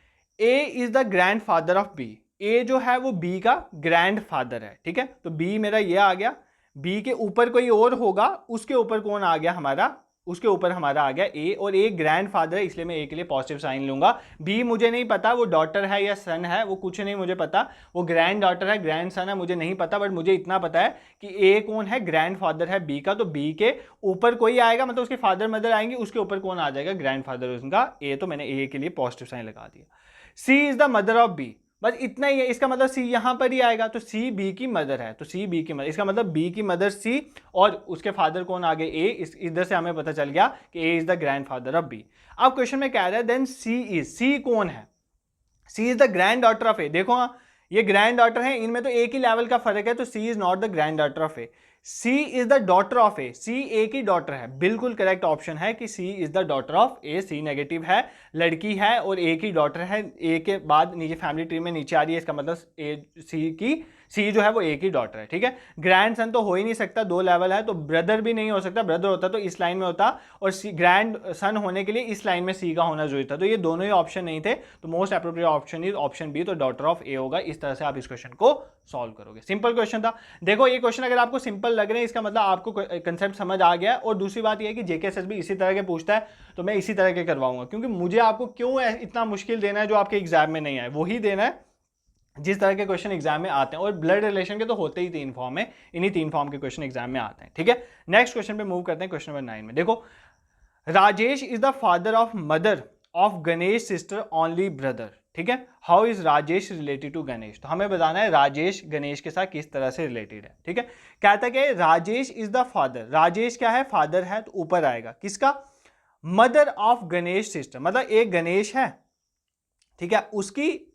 A is the grandfather of B, A जो है वो बी का ग्रैंड फादर है, ठीक है। तो बी मेरा ये आ गया, बी के ऊपर कोई और होगा, उसके ऊपर कौन आ गया हमारा, उसके ऊपर हमारा आ गया ए, और ए ग्रैंड फादर है, इसलिए मैं ए के लिए पॉजिटिव साइन लूंगा। बी मुझे नहीं पता वो डॉटर है या सन है, वो कुछ नहीं मुझे पता, वो ग्रैंड डॉटर है, ग्रैंड सन है, मुझे नहीं पता, बट मुझे इतना पता है कि ए कौन है, ग्रैंड फादर है बी का। तो बी के ऊपर कोई आएगा, मतलब उसके फादर मदर आएंगे, उसके ऊपर कौन आ जाएगा, ग्रैंड फादर उनका ए, तो मैंने ए के लिए पॉजिटिव साइन लगा दिया। C is the mother of B, बस इतना ही है, इसका मतलब सी यहां पर ही आएगा, तो सी बी की मदर है, तो सी बी की मदर, इसका मतलब बी की मदर सी, और उसके फादर कौन आगे ए, इधर से हमें पता चल गया कि A is the grandfather of B. अब क्वेश्चन में कह रहा है देन सी इज, सी कौन है, C is the granddaughter of A. देखो ये ग्रैंड डॉटर है, इनमें तो एक ही लेवल का फर्क है, तो C is not the granddaughter of A, C is the daughter of A, C A की डॉटर है। बिल्कुल करेक्ट ऑप्शन है कि C is the daughter of A, C negative है, लड़की है और ए की डॉटर है, ए के बाद नीचे फैमिली ट्री में नीचे आ रही है, इसका मतलब ए सी की, सी जो है वो ए की डॉटर है, ठीक है। ग्रैंड सन तो हो ही नहीं सकता, दो लेवल है, तो ब्रदर भी नहीं हो सकता, ब्रदर होता तो इस लाइन में होता, और सी ग्रैंड सन होने के लिए इस लाइन में सी का होना जरूरी था, तो ये दोनों ही ऑप्शन नहीं थे, तो most appropriate option is option B, तो डॉटर ऑफ ए होगा। इस तरह से आप इस क्वेश्चन को सॉल्व करोगे। सिंपल क्वेश्चन था। देखो ये क्वेश्चन अगर आपको सिंपल लग रहे हैं, इसका मतलब आपको कंसेप्ट समझ आ गया, और दूसरी बात यह है कि जेकेएसएसबी इसी तरह के पूछता है, तो मैं इसी तरह के करवाऊंगा, क्योंकि मुझे आपको क्यों इतना मुश्किल देना है जो आपके एग्जाम में नहीं आए, वही देना है जिस तरह के क्वेश्चन एग्जाम में आते हैं, और ब्लड रिलेशन के तो होते ही 3 फॉर्म है, इन्हीं 3 फॉर्म के क्वेश्चन एग्जाम में आते हैं, ठीक है। नेक्स्ट क्वेश्चन पे मूव करते हैं, क्वेश्चन नंबर 9 में देखो, Rajesh is the father of mother of Ganesh sister only brother, ठीक है। How is Rajesh related to Ganesh, तो हमें बताना है राजेश गणेश के साथ किस तरह से रिलेटेड है, ठीक है। कहता है कि Rajesh is the father, Rajesh क्या है, फादर है, तो ऊपर आएगा किसका, मदर ऑफ गणेश सिस्टर, मतलब एक गणेश है, ठीक है, उसकी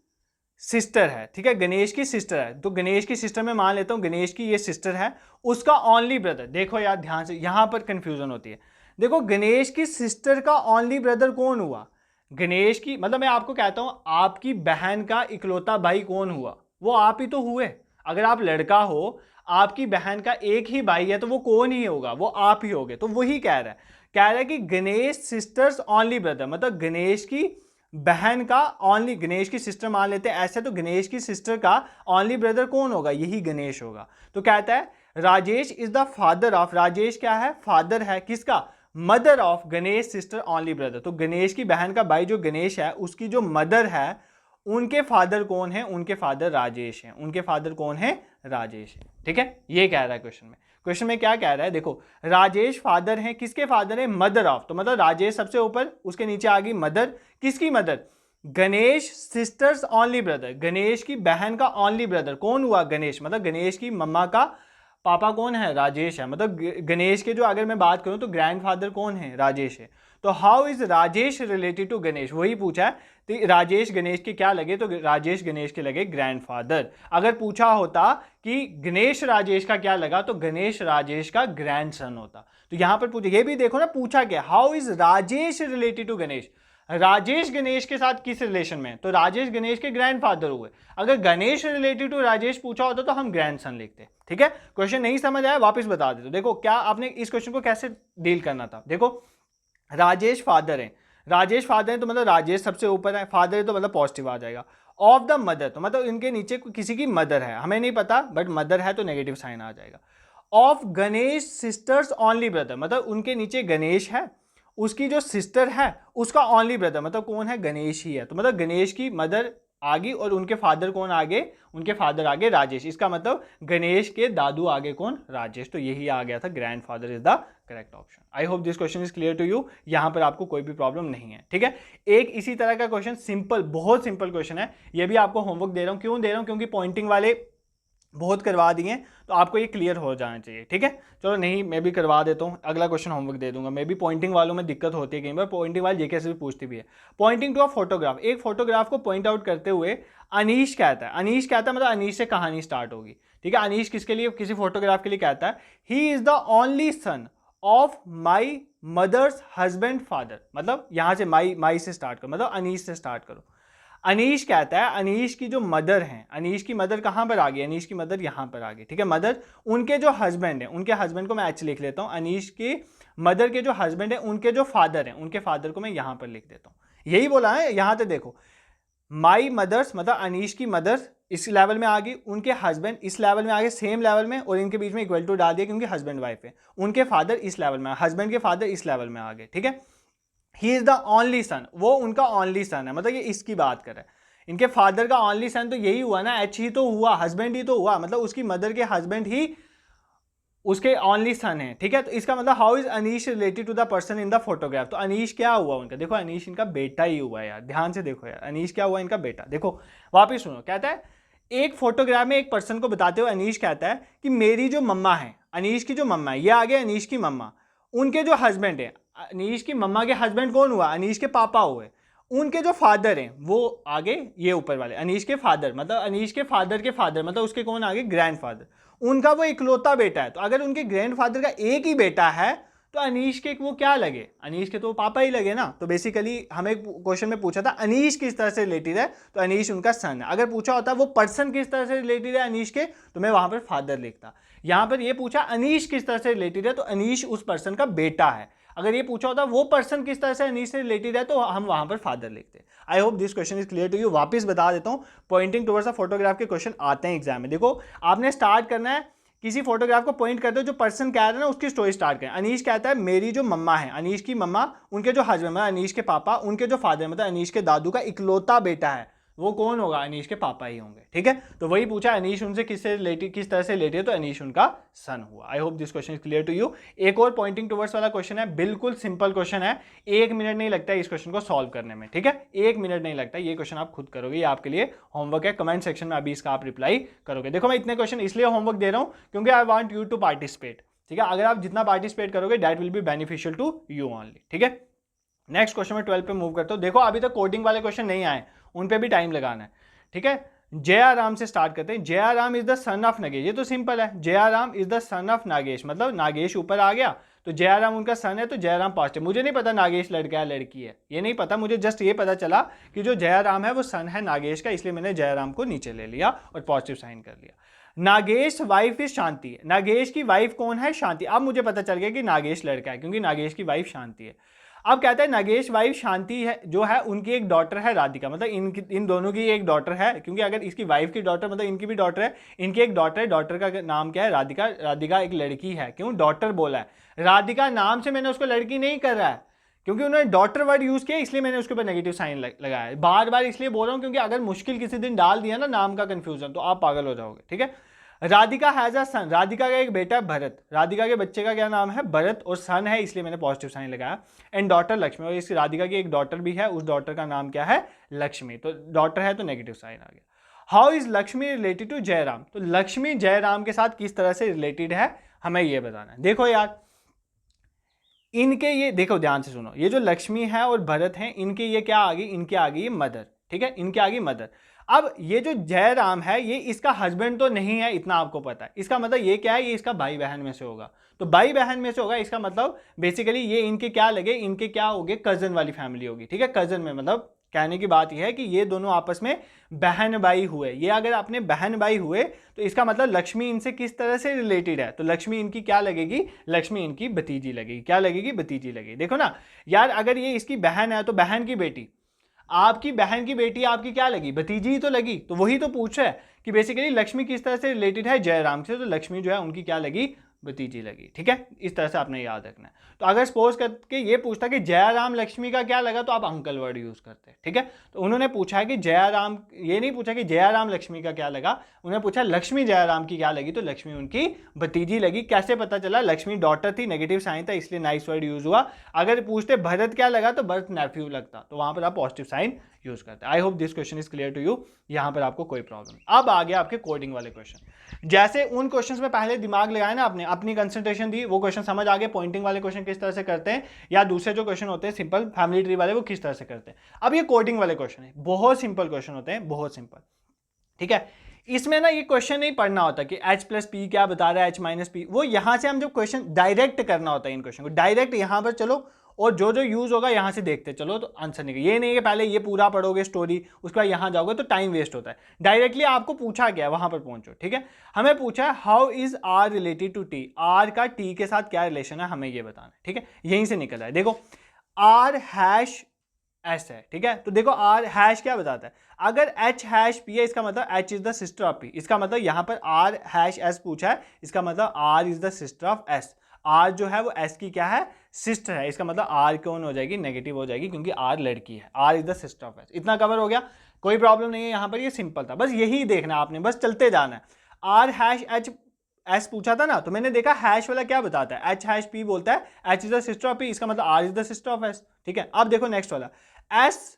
सिस्टर है, ठीक है, गणेश की सिस्टर है, तो गणेश की सिस्टर में मान लेता हूं गणेश की ये सिस्टर है, उसका ओनली ब्रदर। देखो यार ध्यान से, यहां पर कंफ्यूजन होती है। देखो गणेश की सिस्टर का ओनली ब्रदर कौन हुआ, गणेश की, मतलब मैं आपको कहता हूं आपकी बहन का इकलौता भाई कौन हुआ, वो आप ही तो हुए। अगर आप लड़का हो, आपकी बहन का एक ही भाई है, तो वो कौन ही होगा, वो आप ही होगे। तो वही कह रहा है कि गणेश सिस्टर्स ओनली ब्रदर, मतलब गणेश की बहन का ओनली, गणेश की सिस्टर मान लेते हैं ऐसे, तो गणेश की सिस्टर का ओनली ब्रदर कौन होगा, यही गणेश होगा। तो कहता है Rajesh is the father of, Rajesh क्या है, फादर है किसका, mother of Ganesh sister only brother, तो गणेश की बहन का भाई जो गणेश है उसकी जो मदर है, उनके फादर कौन है, उनके फादर राजेश हैं, उनके फादर कौन है, राजेश है, ठीक है। ये कह रहा है क्वेश्चन में, क्वेश्चन में क्या कह रहा है, देखो राजेश फादर हैं, किसके फादर है, मदर ऑफ, तो मतलब राजेश सबसे ऊपर, उसके नीचे आ गई मदर, किसकी mother, Ganesh sisters only brother, Ganesh की बहन का ओनली ब्रदर कौन हुआ, गणेश, मतलब गणेश की मम्मा का पापा कौन है, राजेश है, मतलब गणेश के जो अगर मैं बात करूं तो ग्रैंडफादर कौन है, राजेश है। तो how is Rajesh related to Ganesh, वही पूछा है, तो राजेश गणेश के क्या लगे, तो राजेश गणेश के लगे ग्रैंडफादर। अगर पूछा होता कि गणेश राजेश का क्या लगा, तो गणेश राजेश का ग्रैंडसन होता। तो यहां पर पूछे, ये भी देखो ना पूछा क्या, how is Rajesh related to Ganesh, Rajesh Ganesh के साथ किस रिलेशन में, तो राजेश गणेश के ग्रैंडफादर हुए। अगर गणेश रिलेटेड टू राजेश पूछा होता तो हम ग्रैंडसन लिखते, ठीक है। क्वेश्चन नहीं समझ आया वापस बता देते। देखो क्या आपने इस क्वेश्चन को कैसे डील करना था, देखो राजेश फादर है, राजेश फादर है तो मतलब राजेश सबसे ऊपर है, फादर है तो मतलब पॉजिटिव आ जाएगा। ऑफ द मदर, तो मतलब इनके नीचे किसी की मदर है, हमें नहीं पता बट मदर है तो नेगेटिव साइन आ जाएगा। Of Ganesh sisters only brother, मतलब उनके नीचे गणेश है, उसकी जो सिस्टर है उसका ओनली ब्रदर, मतलब कौन है, गणेश ही है, तो मतलब गणेश की मदर आगे और उनके फादर कौन आगे, उनके फादर आगे राजेश, इसका मतलब गणेश के दादू आगे कौन, राजेश, तो यही आ गया था, grandfather is the correct option. I hope this question is clear to you, यहां पर आपको कोई भी प्रॉब्लम नहीं है, ठीक है। एक इसी तरह का क्वेश्चन सिंपल, बहुत सिंपल क्वेश्चन है, ये भी आपको होमवर्क दे रहा हूं, क्यों दे रहा हूं, क्योंकि पॉइंटिंग वाले बहुत करवा दिए तो आपको ये क्लियर हो जाना चाहिए, ठीक है। चलो नहीं मैं भी करवा देता हूँ, अगला क्वेश्चन होमवर्क दे दूंगा। मैं भी पॉइंटिंग वालों में दिक्कत होती है, कई बार पॉइंटिंग वाले जेके से भी पूछती भी है। पॉइंटिंग टू अ फोटोग्राफ, एक फोटोग्राफ को पॉइंट आउट करते हुए अनीश कहता है, अनीश कहता है मतलब अनीश से कहानी स्टार्ट होगी, ठीक है। अनीश किसके लिए, किसी फोटोग्राफ के लिए कहता है, he is the only son of my mother's husband father, मतलब यहां से माई से स्टार्ट करो, मतलब अनीश से स्टार्ट करो। अनीश कहता है अनीश की जो मदर है, अनीश की मदर कहां पर आ गई, अनीश की मदर यहां पर आ गई, ठीक है। मदर, उनके जो हस्बैंड है, उनके हस्बैंड को मैं एच लिख लेता हूं, अनीश की मदर के जो हस्बैंड है उनके जो फादर हैं, उनके फादर को मैं यहां पर लिख देता हूं, यही बोला है। यहां से देखो माई मदर्स, मतलब अनीश की मदर इस लेवल में आ गई, उनके हस्बैंड इस लेवल में आ गए, सेम लेवल में, और इनके बीच में इक्वल टू डाल दिया क्योंकि हस्बैंड वाइफ है, उनके फादर इस लेवल में, हस्बैंड के फादर इस लेवल में आ गए, ठीक है। ही इज द ओनली सन, वो उनका ओनली सन है, मतलब ये इसकी बात कर रहा है, इनके फादर का ओनली सन तो यही हुआ ना, एच ही तो हुआ, हस्बैंड ही तो हुआ, मतलब उसकी मदर के हस्बैंड ही उसके ओनली सन है, ठीक है। तो इसका मतलब how is Anish related to the person in the photograph, तो अनीश क्या हुआ उनका, देखो अनीश इनका बेटा ही हुआ यार, ध्यान से देखो यार, अनीश क्या हुआ इनका बेटा। देखो वापिस सुनो, कहता है एक फोटोग्राफ में एक पर्सन को बताते हुए अनीश कहता है कि मेरी जो मम्मा है, अनीश की जो मम्मा है, ये आ गया अनीश की मम्मा, उनके जो हस्बैंड है, अनीश की मम्मा के हस्बैंड कौन हुआ, अनीश के पापा हुए, उनके जो फादर हैं वो आगे, ये ऊपर वाले अनीश के फादर, मतलब अनीश के फादर के फादर, मतलब उसके कौन आगे, ग्रैंडफादर, उनका वो इकलौता बेटा है। तो अगर उनके ग्रैंडफादर का एक ही बेटा है तो अनीश के वो क्या लगे, अनीश के तो पापा ही लगे ना। तो बेसिकली हमें क्वेश्चन में पूछा था अनीश किस तरह से रिलेटेड है, तो अनीश उनका सन है। अगर पूछा होता वो पर्सन किस तरह से रिलेटेड है अनीश के, तो मैं वहां पर फादर लिखता। यहां पर ये पूछा अनीश किस तरह से रिलेटेड है, तो अनीश उस पर्सन का बेटा है। अगर ये पूछा होता वो पर्सन किस तरह से अनीश से रिलेटेड है, तो हम वहां पर फादर लिखते। I hope this question is clear to you. वापस बता देता हूं, पॉइंटिंग टुवर्ड्स अ फोटोग्राफ के क्वेश्चन आते हैं एग्जाम में। देखो आपने स्टार्ट करना है, किसी फोटोग्राफ को पॉइंट करते हो, जो पर्सन कह रहा है ना उसकी स्टोरी स्टार्ट करें। अनीश कहता है मेरी जो मम्मा है, अनीश की मम्मा, उनके जो हस्बैंड मतलब अनीश के पापा, उनके जो फादर मतलब अनीश के दादू का इकलौता बेटा है, वो कौन होगा, अनीश के पापा ही होंगे। ठीक है, तो वही पूछा अनीश उनसे किससे रिलेटेड, किस तरह से रिलेटेड है, तो अनीश उनका सन हुआ। I hope this question is clear to you. एक और पॉइंटिंग टुवर्ड्स वाला क्वेश्चन है, बिल्कुल सिंपल क्वेश्चन है, 1 मिनट नहीं लगता है इस क्वेश्चन को सॉल्व करने में। ठीक है, 1 मिनट नहीं लगता, ये क्वेश्चन आप खुद करोगे, ये आपके लिए होमवर्क है। कमेंट सेक्शन में अभी इसका आप रिप्लाई करोगे। देखो मैं इतने क्वेश्चन इसलिए होमवर्क दे रहा हूं क्योंकि I want you to participate. ठीक है, अगर आप जितना पार्टिसिपेट करोगे that will be beneficial to you only. ठीक है, नेक्स्ट क्वेश्चन में 12 पे मूव करता हूं। देखो अभी तक कोडिंग वाले क्वेश्चन नहीं आए, उन पे भी टाइम लगाना है। ठीक है, जयाराम से स्टार्ट करते हैं। Jayaram is the son of Nagesh, ये तो सिंपल है, Jayaram is the son of Nagesh, मतलब नागेश ऊपर आ गया तो जयाराम उनका सन है, तो जयाराम पास्ट है। मुझे नहीं पता नागेश लड़का है लड़की है, ये नहीं पता मुझे, जस्ट ये पता चला कि जो जयाराम है वो सन है नागेश का, इसलिए मैंने जयाराम को नीचे ले लिया और पॉजिटिव साइन कर लिया। नागेश वाइफ इज शांति है, नागेश की वाइफ कौन है, शांति। अब मुझे पता चल गया कि नागेश लड़का है क्योंकि नागेश की वाइफ शांति है। अब कहता है नागेश वाइफ शांति है जो है, उनकी एक डॉटर है राधिका, मतलब इन दोनों की एक डॉटर है, क्योंकि अगर इसकी वाइफ की डॉटर मतलब इनकी भी डॉटर है, इनकी एक डॉटर है, डॉटर का नाम क्या है, राधिका। राधिका एक लड़की है, क्यों डॉटर बोला है, राधिका नाम से मैंने उसको लड़की नहीं कर रहा है, क्योंकि उन्होंने डॉटर वर्ड यूज किया इसलिए मैंने उसके ऊपर नेगेटिव साइन लगाया है। बार बार इसलिए बोल रहा हूं क्योंकि अगर मुश्किल किसी दिन डाल दिया ना नाम का कंफ्यूजन, तो आप पागल हो जाओगे। ठीक है, राधिका हैज अ सन, राधिका का एक बेटा भरत, राधिका के बच्चे का क्या नाम है, भरत, और सन है इसलिए मैंने पॉजिटिव साइन लगाया। एंड डॉटर लक्ष्मी, और इस राधिका की एक डॉटर भी है, उस डॉटर का नाम क्या है, लक्ष्मी, तो डॉटर है तो नेगेटिव साइन आ गया। How is Lakshmi related to Jayaram, तो लक्ष्मी जयराम के साथ किस तरह से रिलेटेड है, हमें ये बताना है। देखो यार इनके ये देखो ध्यान से सुनो, ये जो लक्ष्मी है और भरत है, इनके ये क्या आ गई, इनके आ गई मदर। ठीक है, इनके आ गई मदर। अब ये जो जयराम है ये इसका हस्बैंड तो नहीं है, इतना आपको पता है, इसका मतलब ये क्या है, ये इसका भाई बहन में से होगा, तो भाई बहन में से होगा, इसका मतलब बेसिकली ये इनके क्या लगे, इनके क्या हो गए, कजन वाली फैमिली होगी। ठीक है, कजन में मतलब कहने की बात यह है कि ये दोनों आपस में बहन भाई हुए, ये अगर अपने बहन भाई हुए तो इसका मतलब लक्ष्मी इनसे किस तरह से रिलेटेड है, तो लक्ष्मी इनकी क्या लगेगी, लक्ष्मी इनकी भतीजी लगेगी। क्या लगेगी, भतीजी लगेगी। देखो ना यार, अगर ये इसकी बहन है तो बहन की बेटी, आपकी बहन की बेटी आपकी क्या लगी, भतीजी ही तो लगी। तो वही तो पूछ रहा है कि बेसिकली लक्ष्मी किस तरह से रिलेटेड है जयराम से, तो लक्ष्मी जो है उनकी क्या लगी, भतीजी लगी। ठीक है, इस तरह से आपने याद रखना है। तो अगर सपोज करके ये पूछता कि जयाराम लक्ष्मी का क्या लगा, तो आप अंकल वर्ड यूज करते हैं। ठीक है, तो उन्होंने पूछा है कि जयाराम, ये नहीं पूछा कि जयाराम लक्ष्मी का क्या लगा, उन्होंने पूछा लक्ष्मी जयराम की क्या लगी, तो लक्ष्मी उनकी भतीजी लगी। कैसे पता चला, लक्ष्मी डॉटर थी, नेगेटिव साइन था इसलिए नाइस वर्ड यूज हुआ। अगर पूछते भरत क्या लगा, तो भरत नेफ्यू लगता, तो वहां पर आप पॉजिटिव साइन यूज करते हैं। I hope this question is clear to you, यहां पर आपको कोई प्रॉब्लम। अब आ गया आपके कोडिंग वाले क्वेश्चन। जैसे उन क्वेश्चंस में पहले दिमाग लगाया ना आपने, अपनी कंसंट्रेशन दी, वो क्वेश्चन समझ आ गए, पॉइंटिंग वाले क्वेश्चन किस तरह से करते हैं, या दूसरे जो क्वेश्चन होते हैं सिंपल फैमिली ट्री वाले वो किस तरह से करते हैं। अब ये कोडिंग वाले क्वेश्चन है, बहुत सिंपल क्वेश्चन होते हैं, बहुत सिंपल। ठीक है, इसमें ना ये क्वेश्चन नहीं पढ़ना होता कि h प्लस पी क्या बता रहा है, h माइनस पी, वो यहां से हम जो क्वेश्चन डायरेक्ट करना होता है, इन क्वेश्चन को डायरेक्ट यहां पर चलो और जो जो यूज होगा यहां से देखते चलो तो आंसर निकले। ये नहीं कि पहले ये पूरा पढ़ोगे स्टोरी उसके बाद यहां जाओगे तो टाइम वेस्ट होता है। डायरेक्टली आपको पूछा गया वहां पर पहुंचो। ठीक है, हमें पूछा है how is R related to T, R का टी के साथ क्या रिलेशन है, हमें ये बताना है। ठीक है, यहीं से निकल रहा है। देखो आर हैश एस है। ठीक है, तो देखो आर हैश क्या बताता है, अगर एच हैश पी है इसका मतलब H is the sister of P, इसका मतलब यहां पर आर हैश एस पूछा है, इसका मतलब R is the sister of S. R जो है वो एस की क्या है, सिस्टर है, इसका मतलब आर कौन हो जाएगी, नेगेटिव हो जाएगी क्योंकि आर लड़की है, R is the sister of S. इतना कवर हो गया, कोई प्रॉब्लम नहीं है यहां पर, ये सिंपल था, बस यही देखना आपने, बस चलते जाना है। आर हैश एच एस पूछा था ना, तो मैंने देखा हैश वाला क्या बताता है, एच हैश पी बोलता है H is the sister of P, इसका मतलब R is the sister of S. ठीक है, अब देखो नेक्स्ट वाला एस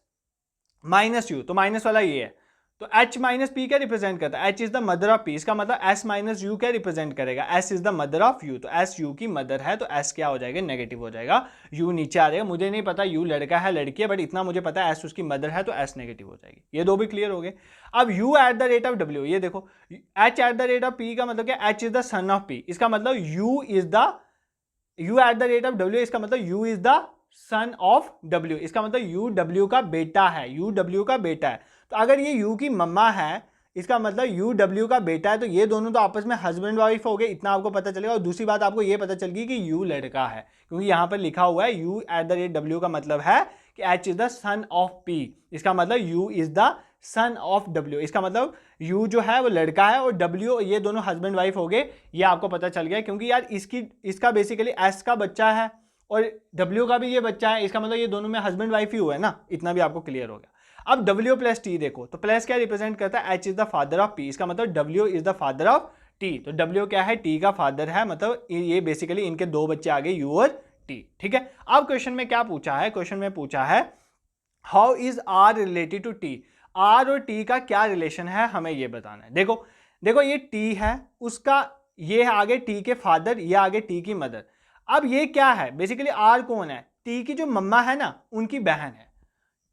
माइनस यू, तो माइनस वाला ये है, तो H माइनस पी क्या रिप्रेजेंट करता है? H is the mother of P, इसका मतलब S माइनस यू क्या रिप्रेजेंट करेगा? S is the mother of U, तो S U की मदर है, तो S क्या हो जाएगा? नेगेटिव हो जाएगा, U नीचे आ जाएगा। मुझे नहीं पता U लड़का है लड़की है, बट इतना मुझे पता है S उसकी मदर है, तो S नेगेटिव हो जाएगी। ये दो भी क्लियर हो गए। अब U at the rate of W, ये देखो H at the rate of P का मतलब क्या? H is the son of P, इसका मतलब U at the rate of W, इसका मतलब U is the son of W, इसका मतलब U W का बेटा है, U W का बेटा है। तो अगर ये U की मम्मा है, इसका मतलब U W का बेटा है, तो ये दोनों तो आपस में हस्बैंड वाइफ हो गए, इतना आपको पता चलेगा। और दूसरी बात आपको ये पता चल गई कि U लड़का है, क्योंकि यहाँ पर लिखा हुआ है U at the rate W का मतलब है कि H is the son of P, इसका मतलब U is the son of W, इसका मतलब U जो है वो लड़का है और W ये दोनों हस्बैंड वाइफ हो गए। ये आपको पता चल गया, क्योंकि यार इसका बेसिकली S का बच्चा है और W का भी ये बच्चा है, इसका मतलब ये दोनों में हस्बैंड वाइफ ही हुआ है ना, इतना भी आपको क्लियर हो गया। अब W प्लस T देखो, तो प्लस क्या रिप्रेजेंट करता है? H is the father of P, इसका मतलब W is the father of T, तो W क्या है? T का फादर है, मतलब ये बेसिकली इनके दो बच्चे आ गए U और T, ठीक है। अब क्वेश्चन में क्या पूछा है? क्वेश्चन में पूछा है how is R related to T, R और T का क्या रिलेशन है, हमें ये बताना है। देखो ये T है, उसका ये आगे T के फादर, ये आगे T की मदर। अब ये क्या है? बेसिकली R कौन है? T की जो मम्मा है ना, उनकी बहन है।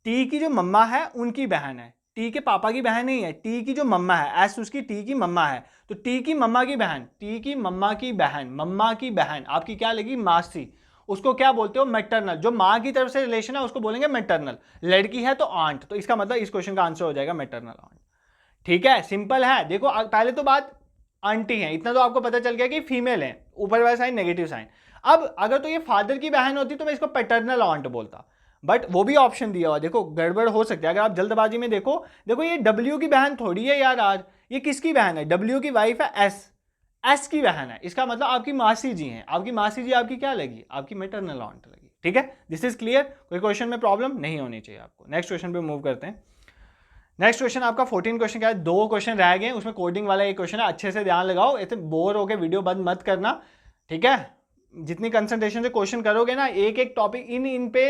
टी की जो मम्मा है उनकी बहन है, टी के पापा की बहन नहीं है, टी की जो मम्मा है, एस उसकी टी की मम्मा है, तो टी की मम्मा की बहन, टी की मम्मा की बहन, मम्मा की बहन आपकी क्या लगी? मासी। उसको क्या बोलते हो? मैटरनल। जो माँ की तरफ से रिलेशन है उसको बोलेंगे मैटरनल। लड़की है तो आंट, तो इसका मतलब इस क्वेश्चन का आंसर हो जाएगा मैटरनल आंट। ठीक है, सिंपल है। देखो पहले तो बात आंटी है, इतना तो आपको पता चल गया कि फीमेल है, ऊपर वाला साइन नेगेटिव साइन। अब अगर तो ये फादर की बहन होती तो मैं इसको पैटर्नल आंट बोलता, बट वो भी ऑप्शन दिया हुआ। देखो गड़बड़ हो सकती है अगर आप जल्दबाजी में देखो ये W की बहन थोड़ी है यार आज, ये किसकी बहन है? W की वाइफ है एस की बहन है, इसका मतलब आपकी मासी जी हैं। आपकी मासी जी आपकी क्या लगी? आपकी मैटरनल ऑन्ट लगी। ठीक है, दिस इज क्लियर। कोई क्वेश्चन में प्रॉब्लम नहीं होनी चाहिए आपको। नेक्स्ट क्वेश्चन पे मूव करते हैं। नेक्स्ट क्वेश्चन आपका 14 क्वेश्चन क्या है? 2 क्वेश्चन रह गए, उसमें कोडिंग वाला एक क्वेश्चन है, अच्छे से ध्यान लगाओ, ऐसे बोर होकर वीडियो बंद मत करना। ठीक है, जितनी कंसंट्रेशन से क्वेश्चन करोगे ना, एक एक टॉपिक इन पे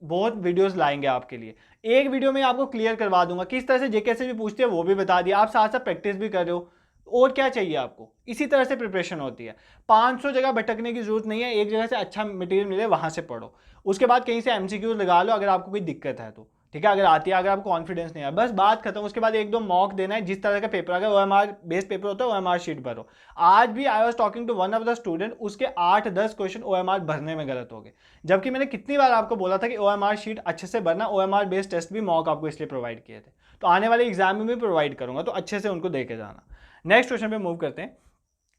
बहुत वीडियोस लाएंगे आपके लिए। एक वीडियो में आपको क्लियर करवा दूंगा किस तरह से जेके से भी पूछते हैं, वो भी बता दिया। आप साथ साथ प्रैक्टिस भी कर रहे हो, और क्या चाहिए आपको? इसी तरह से प्रिपरेशन होती है। 500 जगह भटकने की जरूरत नहीं है, एक जगह से अच्छा मटेरियल मिले वहां से पढ़ो, उसके बाद कहीं से एमसीक्यू लगा लो अगर आपको कोई दिक्कत है तो। ठीक है, अगर आती है, अगर आपको कॉन्फिडेंस नहीं है, बस बात खत्म। उसके बाद 1-2 मॉक देना है, जिस तरह का पेपर अगर OMR बेस्ड पेपर होता है OMR शीट भरो। आज भी I was talking to one of the student, उसके 8-10 क्वेश्चन OMR भरने में गलत हो गए, जबकि मैंने कितनी बार आपको बोला था कि OMR शीट अच्छे से भरना। OMR बेस्ड टेस्ट भी मॉक आपको इसलिए प्रोवाइड किए थे, तो आने वाले एग्जाम में भी प्रोवाइड करूंगा, तो अच्छे से उनको दे के जाना। नेक्स्ट क्वेश्चन पे मूव करते हैं।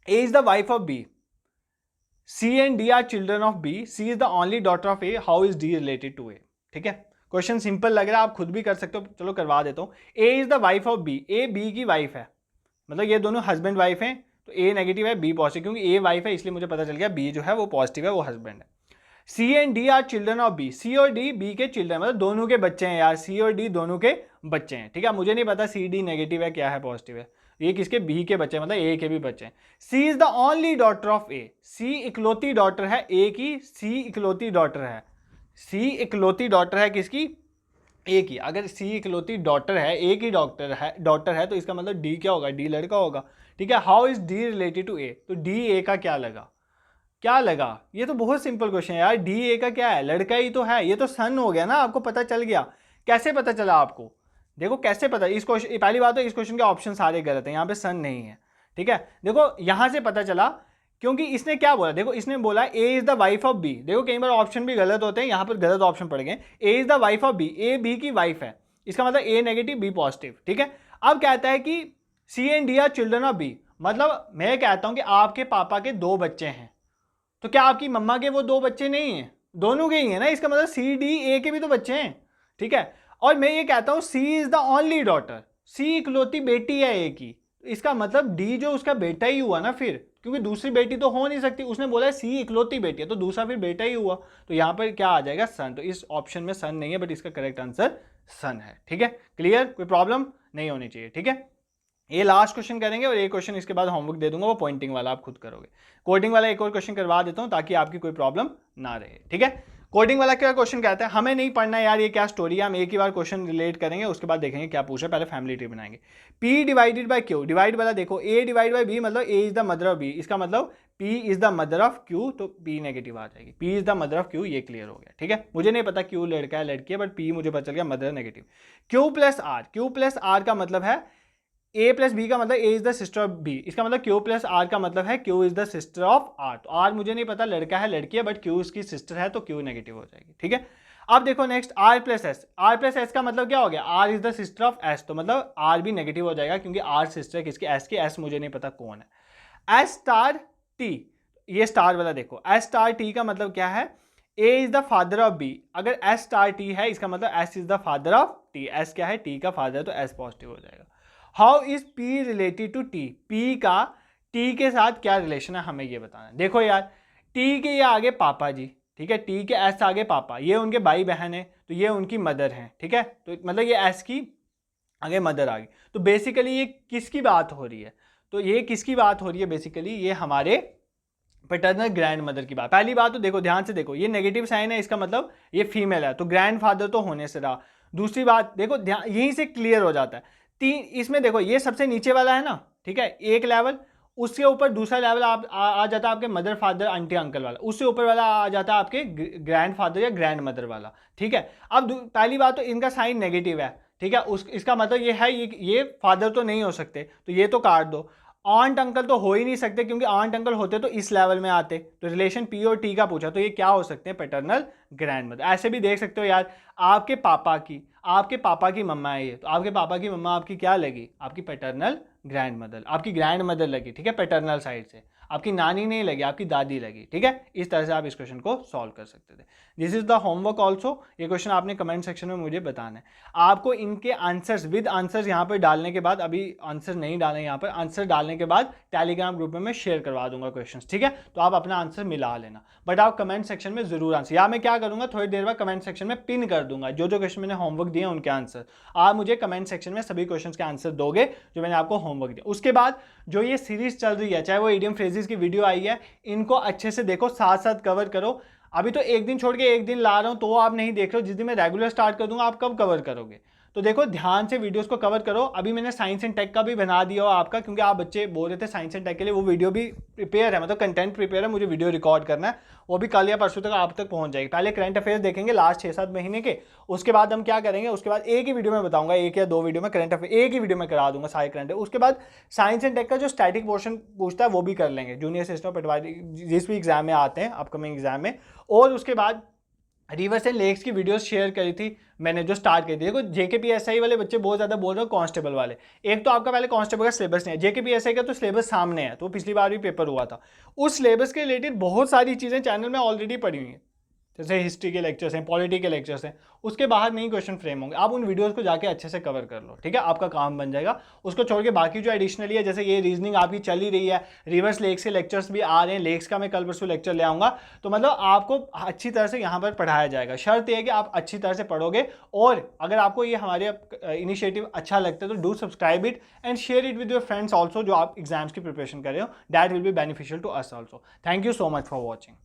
A is the wife of B. C and D are children of B. C is the only daughter of A. How is D related to A? ठीक है, क्वेश्चन सिंपल लग रहा है, आप खुद भी कर सकते हो, चलो करवा देता हूँ। A is the wife of B. A B की वाइफ है, मतलब ये दोनों हस्बैंड वाइफ हैं, तो A नेगेटिव है B पॉजिटिव, क्योंकि A वाइफ है इसलिए मुझे पता चल गया B जो है वो पॉजिटिव है, वो हस्बैंड है। C and D are children of B. C और D B के चिल्ड्रन, मतलब दोनों के बच्चे हैं यार, C और D दोनों के बच्चे हैं। ठीक है, मुझे नहीं पता C D नेगेटिव है क्या है पॉजिटिव है, ये किसके? B के बच्चे, मतलब A के भी बच्चे हैं। C is the only daughter of A. C इकलौती डॉटर है A की, C इकलौती डॉटर है, C इकलौती डॉटर है किसकी? A की। अगर C इकलौती डॉटर है, A की डॉटर है तो इसका मतलब D क्या होगा? D लड़का होगा। ठीक है, how is D related to A? तो D A का क्या लगा? ये तो बहुत सिंपल क्वेश्चन है यार। D A का क्या है? लड़का ही तो है, ये तो सन हो गया ना, आपको पता चल गया। कैसे पता चला आपको? देखो कैसे पता, इस क्वेश्चन, पहली बात तो इस क्वेश्चन के ऑप्शन सारे गलत हैं, यहाँ पे सन नहीं है। ठीक है, देखो यहां से पता चला, क्योंकि इसने क्या बोला? देखो इसने बोला A is the wife of B। देखो कई बार ऑप्शन भी गलत होते हैं, यहाँ पर गलत ऑप्शन पड़ गए। A is the wife of B, A B की वाइफ है, इसका मतलब A नेगेटिव B पॉजिटिव। ठीक है, अब कहता है कि C and D are children of B, मतलब मैं कहता हूं कि आपके पापा के 2 बच्चे हैं, तो क्या आपकी मम्मा के वो 2 बच्चे नहीं हैं? दोनों के ही है ना, इसका मतलब C D A के भी तो बच्चे हैं। ठीक है, और मैं ये कहता हूं C is the only daughter, C इकलौती बेटी है A की, इसका मतलब D जो उसका बेटा ही हुआ ना फिर, क्योंकि दूसरी बेटी तो हो नहीं सकती। उसने बोला है C इकलौती बेटी है, तो दूसरा फिर बेटा ही हुआ, तो यहाँ पर क्या आ जाएगा? सन। तो इस ऑप्शन में सन नहीं है, बट इसका करेक्ट आंसर सन है। ठीक है, क्लियर, कोई प्रॉब्लम नहीं होनी चाहिए। ठीक है, ये लास्ट क्वेश्चन करेंगे और एक क्वेश्चन इसके बाद होमवर्क दे दूंगा, वो पॉइंटिंग वाला आप खुद करोगे। कोडिंग वाला एक और क्वेश्चन करवा देता हूं ताकि आपकी कोई प्रॉब्लम ना रहे। ठीक है, कोडिंग वाला क्या क्वेश्चन कहता है, हमें नहीं पढ़ना यार ये क्या स्टोरी है, हम एक ही बार क्वेश्चन रिलेट करेंगे, उसके बाद देखेंगे क्या पूछा, पहले फैमिली ट्री बनाएंगे। P divided by Q, divide वाला देखो, A डिवाइड बाय B मतलब A is the mother of B, इसका मतलब P is the mother of Q, तो P नेगेटिव आ जाएगी। P is the mother of Q, ये क्लियर हो गया, ठीक है। मुझे नहीं पता Q लड़का है लड़की है, बट P मुझे पता चल गया mother negative. Q plus R, Q plus R का मतलब है A प्लस बी का मतलब A is the sister of B, इसका मतलब Q प्लस R का मतलब है Q is the sister of R। तो R मुझे नहीं पता लड़का है लड़की है, बट Q इसकी सिस्टर है, तो Q नेगेटिव हो जाएगी, ठीक है। अब देखो next R plus S, R plus S का मतलब क्या हो गया, R is the sister of S, तो मतलब R भी नेगेटिव हो जाएगा क्योंकि R सिस्टर है किसकी, S की। S मुझे नहीं पता कौन है। S स्टार T, ये स्टार वाला देखो, S स्टार T का मतलब क्या है, A is the father of B, अगर S स्टार T है इसका मतलब S is the father of T, S क्या है, T का फादर है, तो S पॉजिटिव हो जाएगा। How is P related to T, P का T के साथ क्या रिलेशन है, हमें ये बताना है। देखो यार T के ये आगे पापा जी, ठीक है, T के S आगे पापा, ये उनके भाई बहन है, तो ये उनकी मदर है, ठीक है, तो मतलब ये S की आगे मदर आ गई। तो बेसिकली ये किसकी बात हो रही है, तो ये किसकी बात हो रही है, बेसिकली ये हमारे पैटर्नल ग्रैंड मदर की बात। पहली बात तो देखो ध्यान से देखो, ये नेगेटिव साइन है, इसका मतलब ये फीमेल है, तो ग्रैंड फादर तो होने से रहा। दूसरी बात देखो ध्यान, यहीं से क्लियर हो जाता है। तीन इसमें देखो, ये सबसे नीचे वाला है ना, ठीक है, एक लेवल, उसके ऊपर दूसरा लेवल आ जाता है आपके मदर फादर आंटी अंकल वाला, उससे ऊपर वाला आ जाता है आपके ग्रैंड फादर या ग्रैंड मदर वाला, ठीक है। अब पहली बात तो इनका साइन नेगेटिव है, ठीक है, इसका मतलब ये है ये फादर तो नहीं हो सकते, तो ये तो काट दो। आंट अंकल तो हो ही नहीं सकते, क्योंकि आंट अंकल होते तो इस लेवल में आते, तो रिलेशन P और T का पूछा, तो ये क्या हो सकते हैं, पैटर्नल ग्रैंड मदर। ऐसे भी देख सकते हो यार, आपके पापा की मम्मा है ये, तो आपके पापा की मम्मा आपकी क्या लगी, आपकी पैटर्नल ग्रैंड मदर, आपकी ग्रैंड मदर लगी, ठीक है, पैटर्नल साइड से, आपकी नानी नहीं लगी, आपकी दादी लगी, ठीक है। इस तरह से आप इस क्वेश्चन को सॉल्व कर सकते थे। This is the homework also, ये क्वेश्चन आपने कमेंट सेक्शन में मुझे बताना है। आपको इनके आंसर्स विद आंसर्स यहाँ पर डालने के बाद, अभी आंसर नहीं डालने, यहाँ पर आंसर डालने के बाद टेलीग्राम ग्रुप में मैं शेयर करवा दूंगा क्वेश्चंस, ठीक है, तो आप अपना आंसर मिला लेना, बट आप कमेंट सेक्शन में जरूर आंसर, या मैं क्या करूंगा थोड़ी देर बाद कमेंट सेक्शन में पिन कर दूंगा जो क्वेश्चन मैंने होमवर्क दिए उनके आंसर। आप मुझे कमेंट सेक्शन में सभी क्वेश्चंस के आंसर दोगे जो मैंने आपको होमवर्क दिया। उसके बाद जो ये सीरीज चल रही है, चाहे वो इडियम फ्रेजेस की वीडियो आई है, इनको अच्छे से देखो, साथ साथ कवर करो। अभी तो एक दिन छोड़ के एक दिन ला रहा हूं, तो आप नहीं देख रहे हो, जिस दिन मैं रेगुलर स्टार्ट कर दूंगा आप कब कवर करोगे। तो देखो ध्यान से वीडियोस को कवर करो। अभी मैंने साइंस एंड टेक का भी बना दिया हो आपका, क्योंकि आप बच्चे बोल रहे थे साइंस एंड टेक के लिए, वो वीडियो भी प्रिपेयर है, मतलब कंटेंट प्रिपेयर है, मुझे वीडियो रिकॉर्ड करना है, वो भी कल या परसों तक आप तक पहुंच जाएगी। पहले करंट अफेयर्स देखेंगे लास्ट 6-7 महीने के, उसके बाद हम क्या करेंगे, उसके बाद एक ही वीडियो में बताऊंगा, 1 या 2 वीडियो में करंट अफेयर एक ही वीडियो में करा दूंगा सारे करंट। उसके बाद साइंस एंड टेक का जो स्टैटिक पोर्शन पूछता है वो भी कर लेंगे, जूनियर सिस्टम ऑफ पटवारी जिस भी एग्जाम में आते हैं अपकमिंग एग्जाम में। और उसके बाद रिवर्स एंड लेक्स की वीडियोस शेयर करी थी मैंने, जो स्टार्ट करी थी। देखो JKPSI वाले बच्चे बहुत ज़्यादा बोल रहे हो कांस्टेबल वाले, एक तो आपका पहले कांस्टेबल का सिलेबस नहीं है, JKPSI का तो सिलेबस सामने है, तो पिछली बार भी पेपर हुआ था, उस सिलेबस के रिलेटेड बहुत सारी चीज़ें चैनल में ऑलरेडी पड़ी हुई हैं, जैसे हिस्ट्री के लेक्चर्स हैं, पॉलिटी के लेक्चर्स हैं, उसके बाहर नहीं क्वेश्चन फ्रेम होंगे। आप उन वीडियोस को जाके अच्छे से कवर कर लो, ठीक है, आपका काम बन जाएगा। उसको छोड़ के बाकी जो एडिशनली है, जैसे ये रीजनिंग आपकी चली रही है, रिवर्स लेक्स के लेक्चर्स भी आ रहे हैं, लेक्स का मैं कल परसों लेक्चर ले आऊँगा, तो मतलब आपको अच्छी तरह से यहाँ पर पढ़ाया जाएगा। शर्त यह है कि आप अच्छी तरह से पढ़ोगे, और अगर आपको ये हमारे इनिशिएटिव अच्छा लगता है तो do subscribe it and share it with your friends also, जो आप एग्जाम्स की प्रिपरेशन कर रहे हो, that will be beneficial to us also. Thank you so much for watching.